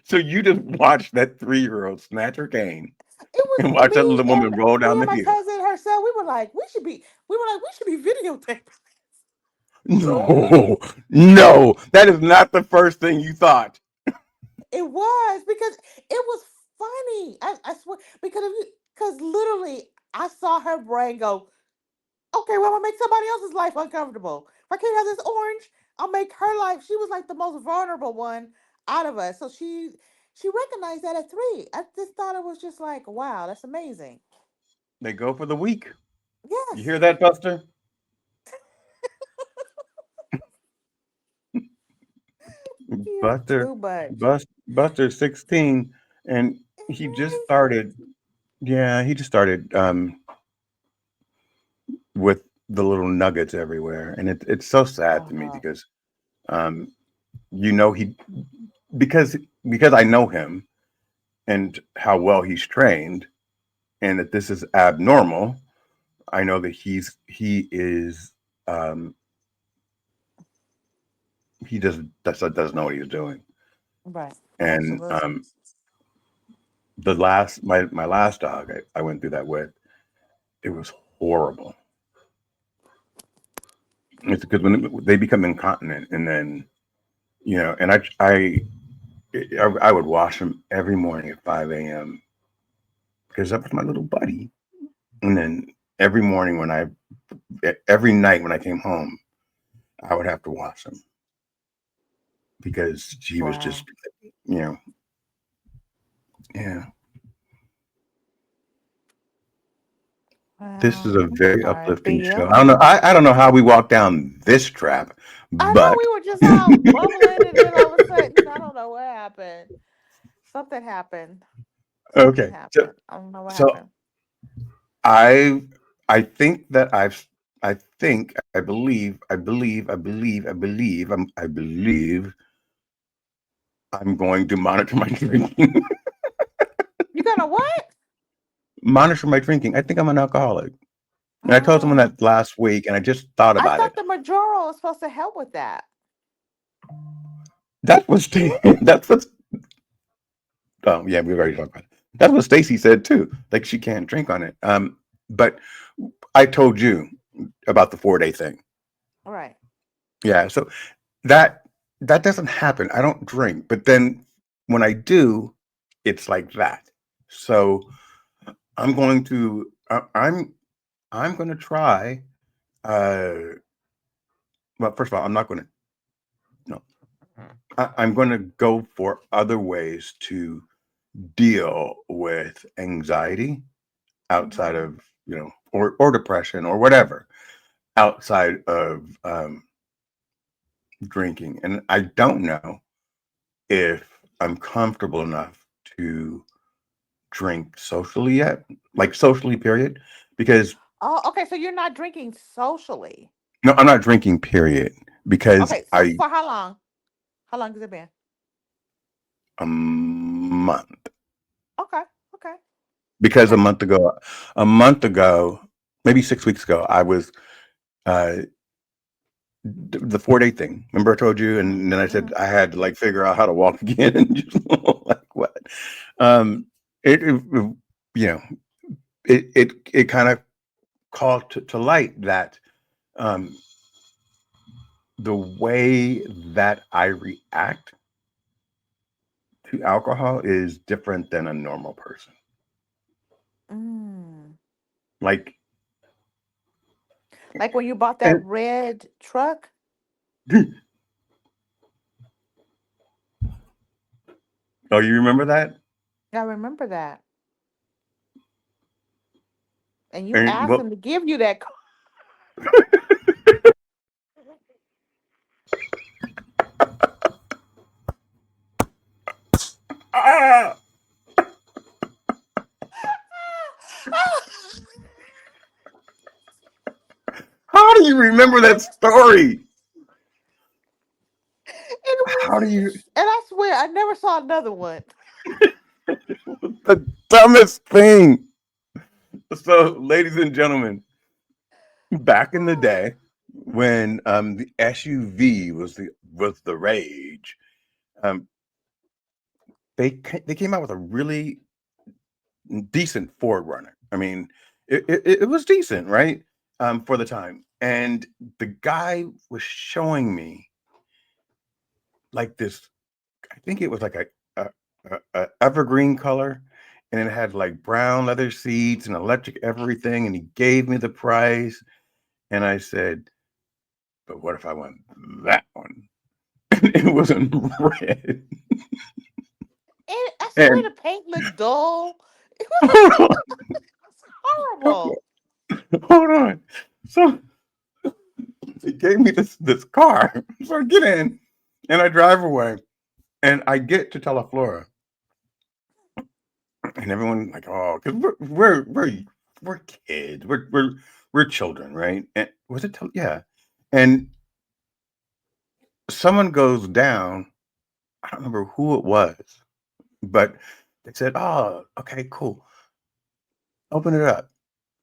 So you just watched that 3-year-old snatch her cane It was and watch that me little woman roll me down and the my hill. cousin herself. We were like, we should be videotaping. No, no, that is not the first thing you thought. It was because it was funny. I swear because literally I saw her brain go, okay, well, I'm gonna make somebody else's life uncomfortable. If I can't have this orange, I'll make her life. She was like the most vulnerable one out of us. So she recognized that at 3. I just thought it was just like, wow, that's amazing. They go for the weak. You Yes. hear that, Buster? You're Buster, too much. Buster's 16, and he just started. Yeah, he just started with the little nuggets everywhere, and it's so sad Oh to me no. because um, he because because I know him and how well he's trained, and that this is abnormal. I know that he is um, he doesn't know what he's doing, Right. and Absolutely. my last dog I went through that with. It was horrible. It's because when they become incontinent, and then and I would wash him every morning at 5 a.m. because that was my little buddy. And then every morning every night when I came home, I would have to wash him because he was just, Wow. you know, yeah. This is Well, a I'm very sorry for uplifting show. you. I don't know. I don't know how we walked down this trap, I know but we were just all bubbling, and then all of a sudden, I don't know what happened. Something happened. Something okay. So, happened. I don't know what so happened. I I think that I believe I'm going to monitor my drinking. You gonna what? Monitor my drinking. I think I'm an alcoholic. And I told someone Oh, that last week and I just thought I about it. thought the Majoro was supposed to help with that. That was that's what oh yeah, we've already talked about it. That's what Stacy said too. Like she can't drink on it. But I told you about the 4-day thing. Right. Yeah. So that that doesn't happen. I don't drink, but then when I do, it's like that. So I'm going to I'm going to try. Well, first of all, I'm not going to. No, I'm going to go for other ways to deal with anxiety outside Mm-hmm. of or depression or whatever outside of drinking, and I don't know if I'm comfortable enough to drink socially yet, like socially, period. Because Oh, okay. So you're not drinking socially. no, I'm not drinking, period. Because Okay. So for how long? How long has it been? a month, Okay. Okay. because Okay. a month ago, maybe 6 weeks ago, I was uh, the 4-day thing. Remember I told you, and then I Mm-hmm. said I had to like figure out how to walk again, and just like what? Um, it you know it kind of called to light that um, the way that I react to alcohol is different than a normal person. Mm. Like, Like when you bought that and red truck. oh, you remember that? I remember that. And you And asked well, him to give you that car. ah, how do you remember that story? And, How do you? and I swear I never saw another one. The dumbest thing. So, ladies and gentlemen, back in the day when the SUV was the rage, um, they came out with a really decent Ford Runner. I mean, it was decent, right? For the time. And the guy was showing me like this. I think it was like a evergreen color, and it had like brown leather seats and electric everything. And he gave me the price, and I said, "But what if I want that one?" And it was in red. And I swear And the paint looked dull. It hold on, was horrible. hold on. So he gave me this car. So I get in and I drive away. And I get to Teleflora, and everyone like, oh, because we're kids, we're children, right? And was it? Yeah. And someone goes down. I don't remember who it was, but they said, "Oh, okay, cool. Open it up."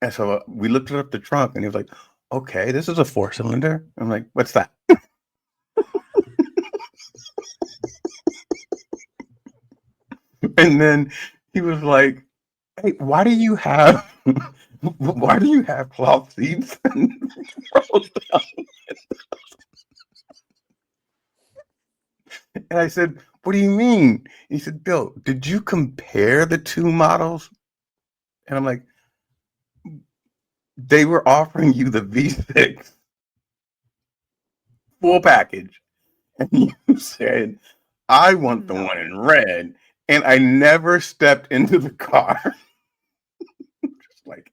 And so we looked it up the trunk, and he was like, "Okay, this is a four cylinder." I'm like, "What's that?" And then he was like, "Hey, why do you have cloth seats?" And I said, "What do you mean?" He said, "Bill, did you compare the two models?" And I'm like, "They were offering you the V6 full package, and you said I want the one in No. red." And I never stepped into the car. Just like,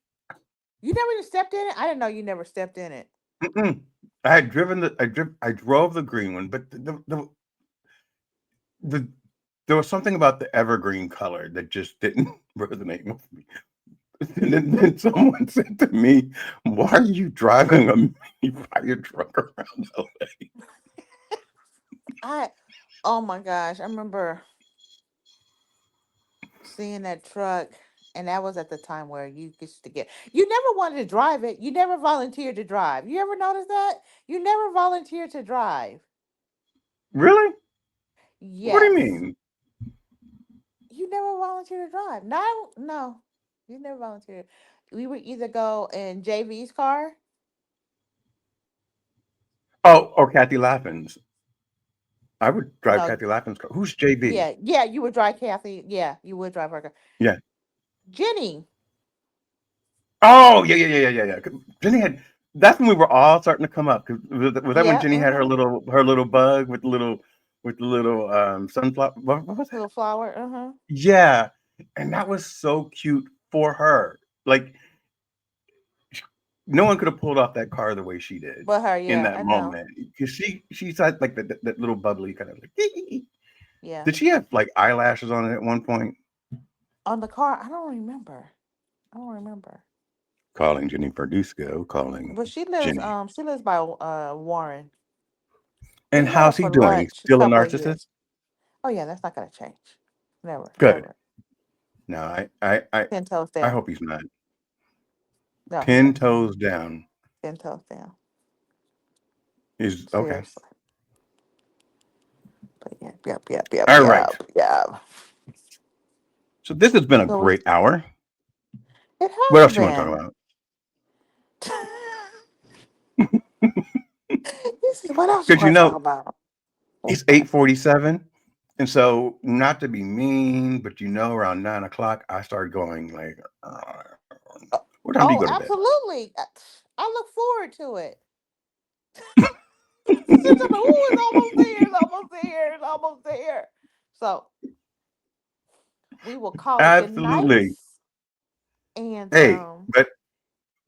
You never even stepped in it? I didn't know you never stepped in it. mm-mm. I had driven I drove the green one, but the there was something about the evergreen color that just didn't resonate with me. And then someone said to me, "Why are you driving a mini fire truck around LA?" I oh my gosh, I remember seeing that truck, and that was at the time where you used to get, you never wanted to drive it. You never volunteered to drive. You ever notice that? You never volunteered to drive. Really? What do you Yes. mean? You never volunteered to drive. No, no. You never volunteered. We would either go in JV's car. Oh, or Kathy Lappin's. I would drive No, Kathy Lappin's car. Who's JB? yeah, yeah, you would drive Kathy. Yeah, you would drive her car. Yeah. Jenny. Oh, yeah, yeah, yeah, yeah, yeah, yeah. 'Cause Jenny had. That's when we were all starting to come up. 'Cause was that when Yeah, Jenny had mm-hmm. her little bug with the little sunflower? What was Little that? flower. Uh-huh. Yeah, and that was so cute for her. Like no one could have pulled off that car the way she did But her, in yeah, that I know. moment because she's had like that little bubbly kind of like. Yeah. Did she have like eyelashes on it at one point? On the car, I don't remember. I don't remember. Calling Jenny Verdusco, calling But Jenny. she lives by Warren. We And met her how's he for doing? He's lunch a still a couple of narcissist? years. Oh yeah, that's not gonna change. Never, Good. ever. No, 10 toes I down. hope he's not. No, he 10 won't. toes down 10 toes down. is okay. Seriously. But yep, yep, yep, yep, All right. yep, yep. So this has been a So we, great hour. it What has else you want to talk been. about? This is what else you Because you want to talk know about? it's 8:47. And so not to be mean, but around 9 o'clock, I start going like, what time do you Oh, go to bed? absolutely. I look forward to it. Since I'm like, oh, it's almost there, it's almost there, it's almost there. So we will call it good Absolutely. nights. And Hey, but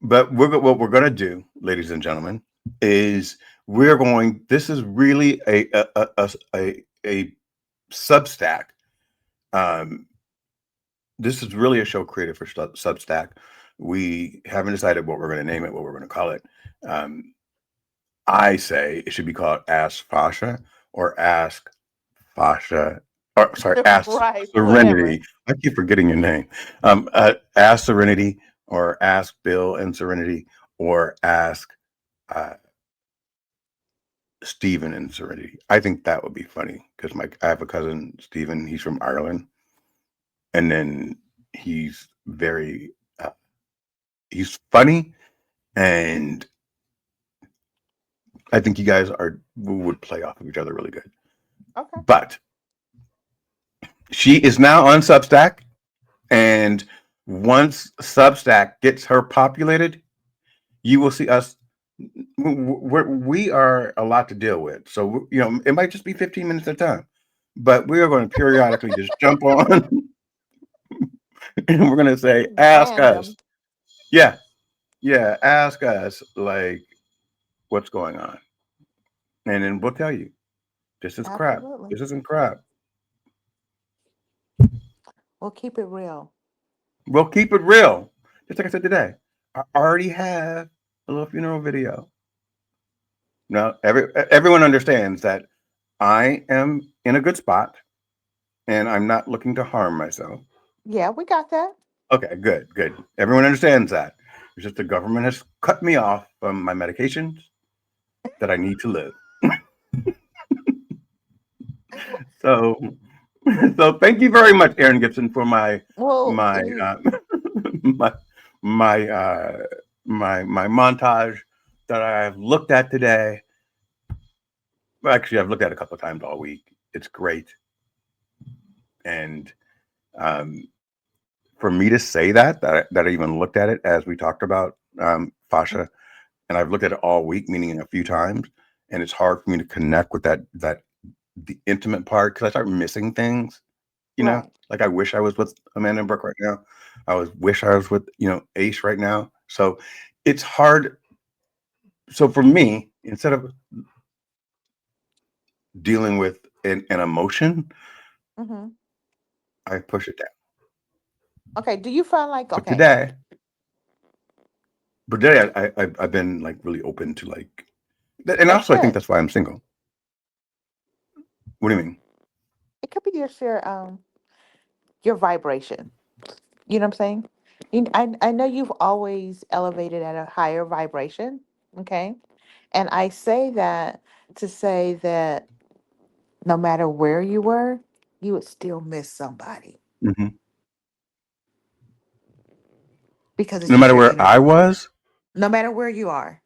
But what we're going to do, ladies and gentlemen, is we're going. This is really a Substack. Um, this is really a show created for Substack. We haven't decided what we're going to name it, what we're going to call it. Um, I say it should be called Ask Fasha or Ask Fasha. Or sorry, Ask Right, whatever. Serenity. I keep forgetting your name. Ask Serenity or Ask Bill and Serenity or Ask uh, Stephen and Serenity. I think that would be funny because I have a cousin Stephen. He's from Ireland, and then he's very he's funny, and I think you guys are would play off of each other really good. Okay. But she is now on Substack, and once Substack gets her populated, you will see us. We are a lot to deal with, so it might just be 15 minutes at a time, but we are going to periodically just jump on, and we're going to say, "Ask us." Random. Yeah, yeah, ask us like what's going on, and then we'll tell you this is crap. Absolutely. This isn't crap. We'll keep it real. We'll keep it real. Just like I said today, I already have a little funeral video. Now, everyone understands that I am in a good spot and I'm not looking to harm myself. Yeah, we got that. Okay, good, good. Everyone understands that. It's just the government has cut me off from my medications that I need to live. So, so thank you very much, Aaron Gibson, for Well, my my my my montage that I've looked at today. Well, actually, I've looked at it a couple of times all week. It's great, and um, for me to say that I even looked at it as we talked about fascia, and I've looked at it all week, meaning a few times, and it's hard for me to connect with that the intimate part because I start missing things. right. Like I wish I was with Amanda and Brooke right now. Wish I was with Ace right now. So it's hard. So for me, instead of dealing with an emotion, Hmm. I push it down. Okay. Do you find like But okay? today, but today I've been like really open to like, and As also I think should. that's why I'm single. What do you mean? It could be just your vibration. You know what I'm saying? I know you've always elevated at a higher vibration. Okay. And I say that to say that no matter where you were, you would still miss somebody Hmm. because it's No just matter your where I energy. was. No matter where you are,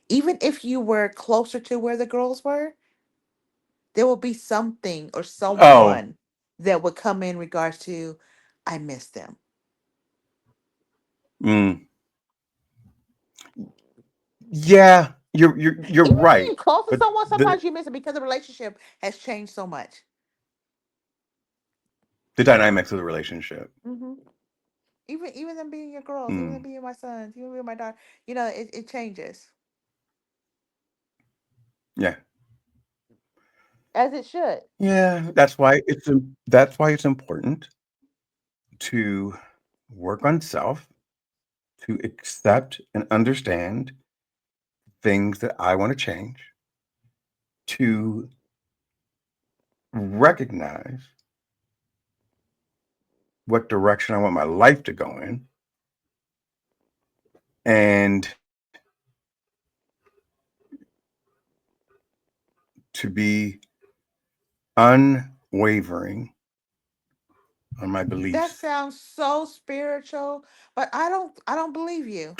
even if you were closer to where the girls were, there will be something or Oh, someone that would come in regards to, I miss them. mm, yeah, you're Even right. being close to But someone, the sometimes you miss it because the relationship has changed so much. the dynamics of the relationship. Hmm. Even them being your girls, even them Mm, being my sons, even being my daughter, it changes yeah, as it should. yeah. That's why it's important to work on self, to accept and understand things that I want to change, to recognize what direction I want my life to go in, and to be unwavering on my That beliefs. sounds so spiritual, but I don't believe you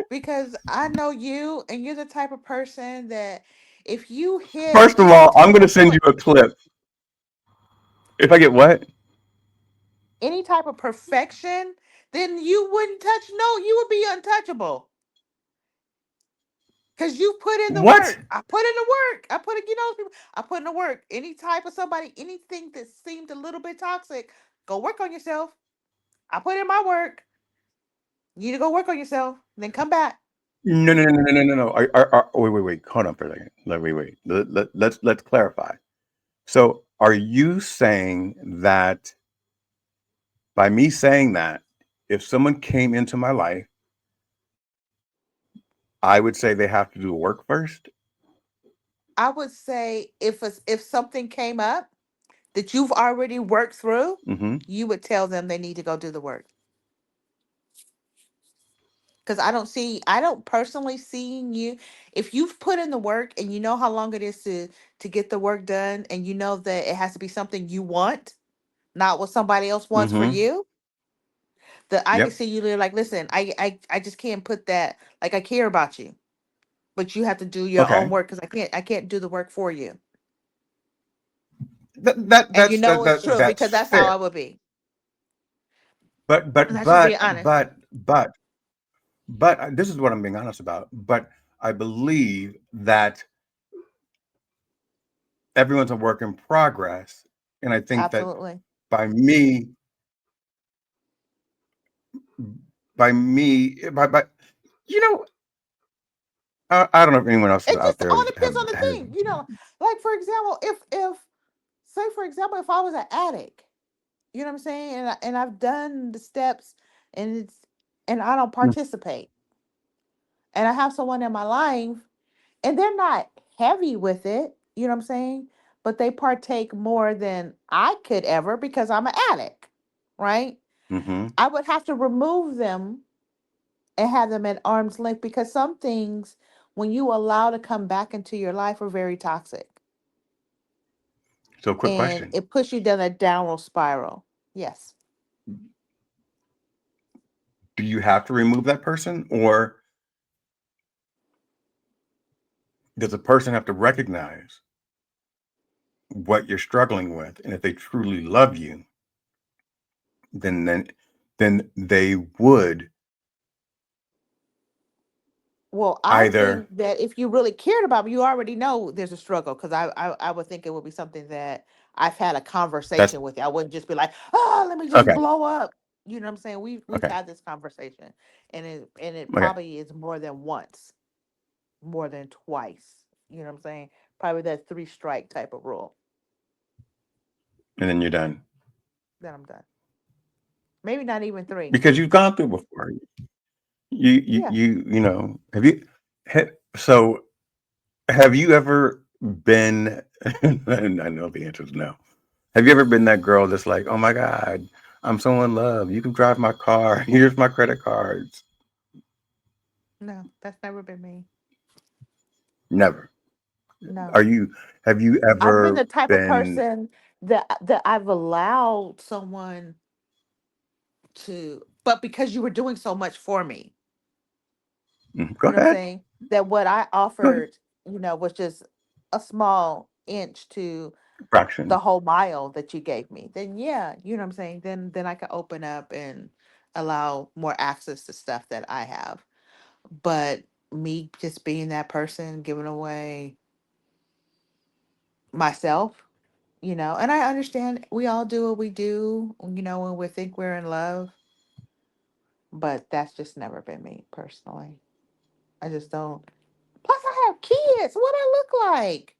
because I know you and you're the type of person that if you hit First of any all, I'm type going to of send you point, a clip. If I get what? any type of perfection, then you wouldn't touch no, you would be untouchable. Cause you put in the What? work. I put in the work. I put in, I put in the work. Any type of somebody, anything that seemed a little bit toxic, go work on yourself. I put in my work. You need to go work on yourself, then come back. No, no, no, no, no, no, no. Wait, wait, wait. Hold on for a second. Wait, wait. Let's clarify. So, are you saying that by me saying that, if someone came into my life, I would say they have to do the work first? I would say if something came up that you've already worked through, Mm-hmm. you would tell them they need to go do the work. Because I don't personally seeing you. If you've put in the work and you know how long it is to get the work done, and you know that it has to be something you want, not what somebody else wants for Mm-hmm. you, that I can Yep. see you there like, listen, I just can't put that, like, I care about you, but you have to do your own Okay. work because I can't do the work for you. And you That's know it's true that's because that's how fair. I would be. But And but that's just but being honest. but but this is what I'm being honest about. But I believe that everyone's a work in progress, and I think that Absolutely. by me, by you know, I don't know if anyone else is It out just there all has depends on the has. thing, like for example, if say for example, if I was an addict, you know what I'm saying, and I've done the steps, and I don't participate, and I have someone in my life, and they're not heavy with it, you know what I'm saying, but they partake more than I could ever because I'm an addict, right? Mm-hmm. I would have to remove them and have them at arm's length because some things, when you allow to come back into your life, are very toxic, So, quick and question: it puts you down a downward spiral. Yes. do you have to remove that person, or does a person have to recognize what you're struggling with, and if they truly love you, then then then they would Well, I either think that if you really cared about me, you already know there's a struggle because I would think it would be something that I've had a that's conversation with you. I wouldn't just be like, oh, let me just okay, blow up. You know what I'm saying? We've okay, had this conversation, and it okay, probably is more than once, more than twice. You know what I'm saying? Probably that three strike type of rule. and then you're done Then I'm done. Maybe not even three. because you've gone through before. Yeah. You know, have you? So, have you ever been? And I know the answer is no. Have you ever been that girl that's like, oh my god, I'm so in love. You can drive my car. Here's my credit cards. No, that's never been me. Never. No. Are you? Have you I've been ever the type of been? person that I've allowed someone to, but because you were doing so much for me, Go you know what I'm ahead. saying, that what I Go ahead. offered, was just a small inch to the Fraction. whole mile that you gave me, then yeah, you know what I'm saying, then I can open up and allow more access to stuff that I have. But me just being that person giving away myself, and I understand we all do what we do, when we think we're in love, but that's just never been me personally. I just don't. Plus, I have kids. What I look like?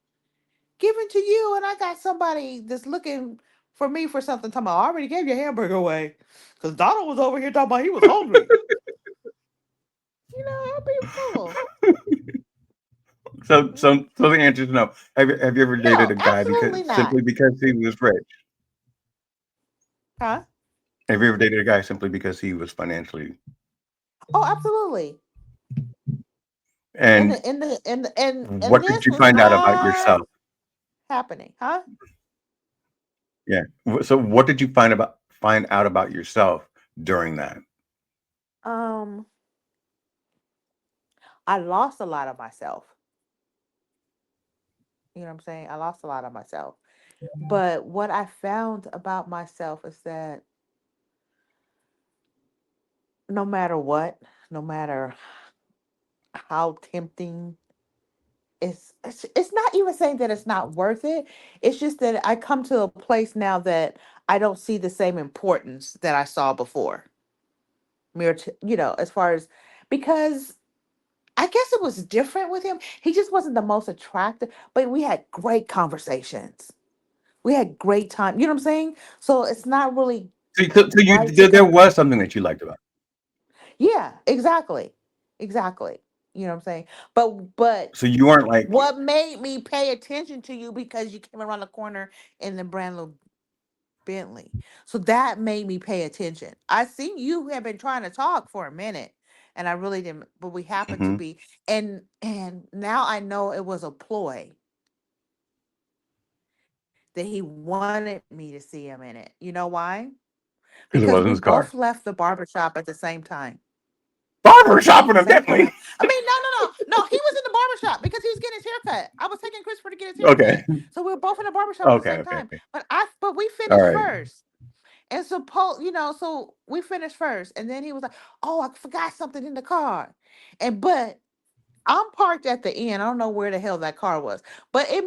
Giving to you, and I got somebody that's looking for me for something. Talking about, I already gave your hamburger away because Donald was over here talking about he was hungry. I'll be a fool. So the answer is no. Have you ever dated No, a guy absolutely because not. simply because he was rich? Huh? Have you ever dated a guy simply because he was financially? Oh, absolutely. And And the, and the, and what did this you was find out about not yourself? happening, huh? Yeah. So what did you find out about yourself during that? Um, I lost a lot of myself. You know what I'm saying? I lost a lot of myself. But what I found about myself is that no matter what, no matter how tempting, it's not even saying that it's not worth it. It's just that I come to a place now that I don't see the same importance that I saw before. as far as, because I guess it was different with him. He just wasn't the most attractive, but we had great conversations. We had great time. You know what I'm saying? So it's not really So you right to there come. was something that you liked about Yeah, exactly. Exactly. You know what I'm saying? But it. So you weren't like, what made me pay attention to you because you came around the corner in the brand new Bentley. So that made me pay attention. I see you have been trying to talk for a minute and I really didn't, but we happened to mhm, be, and now I know it was a ploy that he wanted me to see him in it. You know why? because it Because wasn't we his car. both left the barbershop at the same time. Barber shopping Same evidently. time. I mean, no. He was in the barbershop because he was getting his haircut. I was taking Christopher to get his Okay. haircut. So we were both in the barbershop at the Okay. same Okay. time. Okay. But we All finished right. first. And so we finished first. And then he was like, "Oh, I forgot something in the car." But I'm parked at the end. I don't know where the hell that car was. But it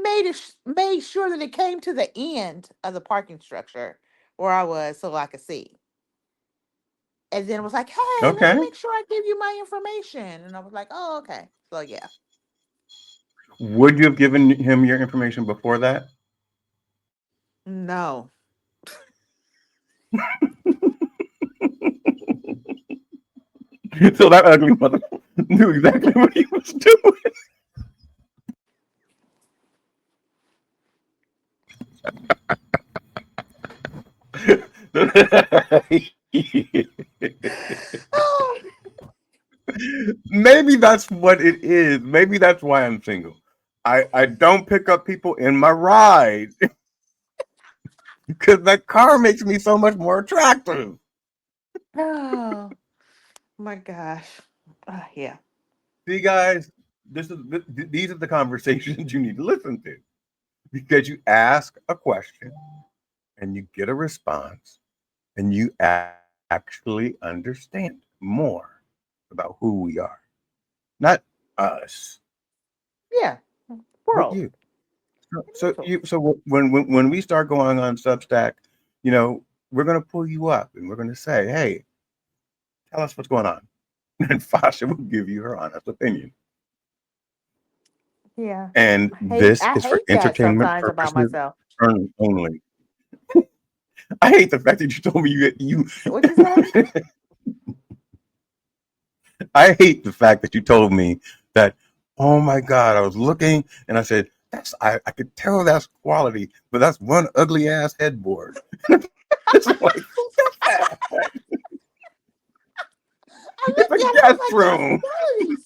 made sure that it came to the end of the parking structure where I was so I could see. And then it was like, "Hey, let me Okay. make sure I give you my information." And I was like, "Oh, okay." So yeah. Would you have given him your information before that? No. So that ugly mother knew exactly what he was doing. Maybe that's what it is. Maybe that's why I'm single. I don't pick up people in my ride because that car makes me so much more attractive. Oh my gosh. Yeah. See, guys, these are the conversations you need to listen to because you ask a question and you get a response and you actually understand more about who we are, not us, Yeah. but World. you. So when we start going on Substack, we're gonna pull you up and we're gonna say, "Hey, tell us what's going on," and Fasha will give you her honest opinion. Yeah. And this I is for hate that entertainment sometimes about purposes myself. only. I hate the fact that you told me you. What'd you say? I hate the fact that you told me that. Oh my God! I was looking and I said, I could tell that's quality, but that's one ugly ass headboard." It's like I it's a looked at it, I was guest like, that's room. quality.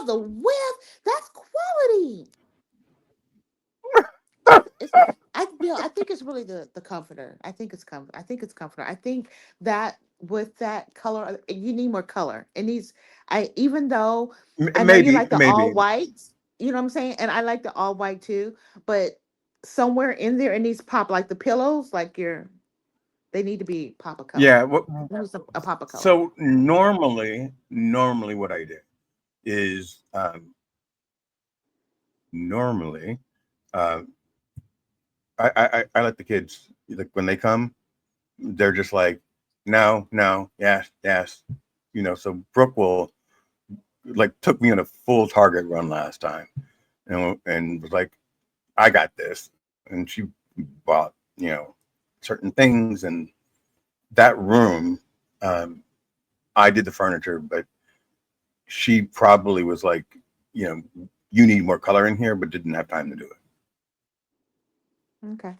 The width, that's quality. It's I think it's really the comforter. I think it's comfort. I think it's comforter. I think that with that color, you need more color. It needs I even though I know you Maybe, like the all maybe. whites, you know what I'm saying? And I like the all white too, but somewhere in there it needs pop like the pillows, they need to be pop of color. Yeah. There's a pop of color. So normally, what I do is normally uh, I let the kids, like, when they come, they're just like, no, no, yes, yes. So Brooke will, like, took me on a full Target run last time, and was like, I got this, and she bought certain things, and that room, um, I did the furniture, but she probably was like, you you need more color in here, but didn't have time to do it. Okay.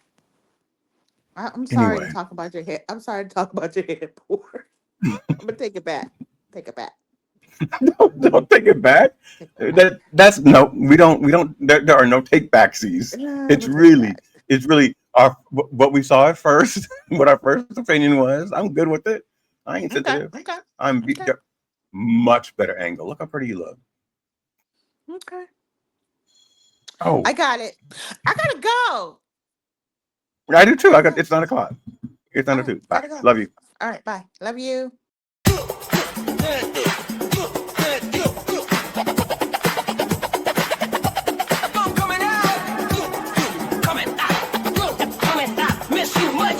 I'm sorry to Anyway, talk about your head. I'm sorry to talk about your headboard. I'm gonna take it back. Take it back. don't take it back. Take it back. That's no, we don't. There are no take backsies. I'm It's gonna take it really, back. it's really our what we saw at first. What our first opinion was. I'm good with it. I ain't Okay. sensitive. Okay. I'm Okay. much better angle. Look how pretty you look. Okay. Oh, I got it. I gotta go. I do too. I got. Okay. It's 9 o'clock. It's All 9 right. two. Bye. Gotta go. Love you. All right. Bye. Love you. I'm coming out. Coming out. Coming out. Miss you much.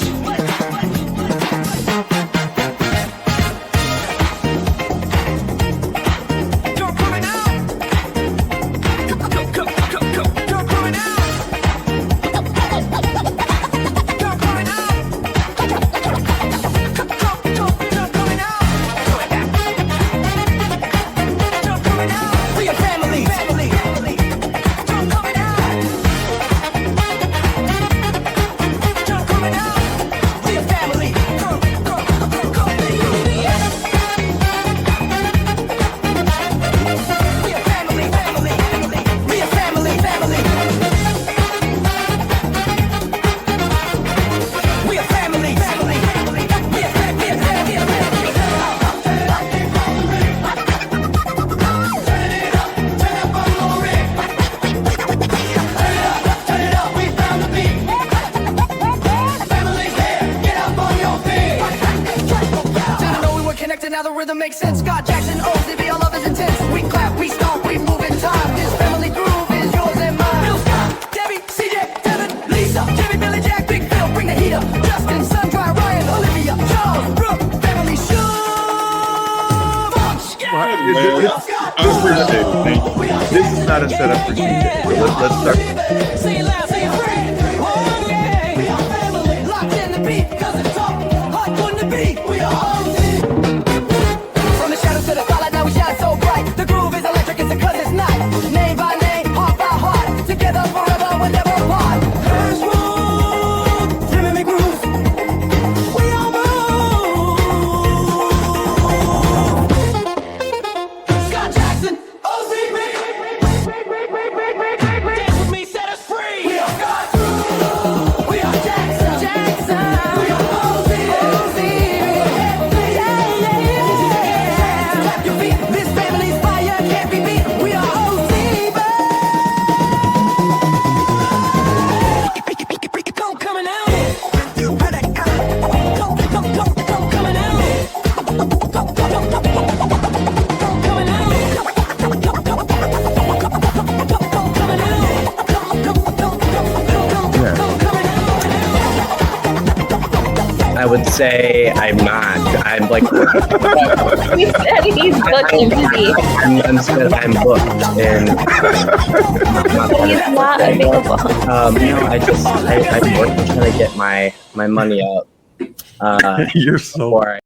now the rhythm makes sense. Scott Jackson, OCB, all love is intense. We clap, we stomp, we move in time. This family groove is yours and mine. Bill Scott, Debbie, CJ, Devin, Lisa, Jimmy, Billy, Jack, Big Phil, bring the heat up. Justin, Sundry, Ryan, Olivia, Charles, Brooke, family show. This is not a setup for DJ. So let's start. Say it loud, say it free. Oh, yeah. We are family, locked in the beat, cause it's tough, hard couldn't it be? We are all team. From the shadows to the spotlight, now we shine so bright. The groove is electric, it's because it's night. Name by name, heart by heart. Together forever, we're never apart. First rule, Jimmy McGrooves. We all move. Scott Jackson, OCB. Dance with me, set us free. We are Scott. We are Jackson. Jackson. We are OCB. Yeah, yeah. Clap your feet. This family's fire can't be beat. We are OCB. Come coming out. You heard that? Come coming out. Come coming I would say I'm not. I'm like, He said he's looking busy. I'm said I'm booked, and He's not available. no, I'm working trying to get my money up. You're so Before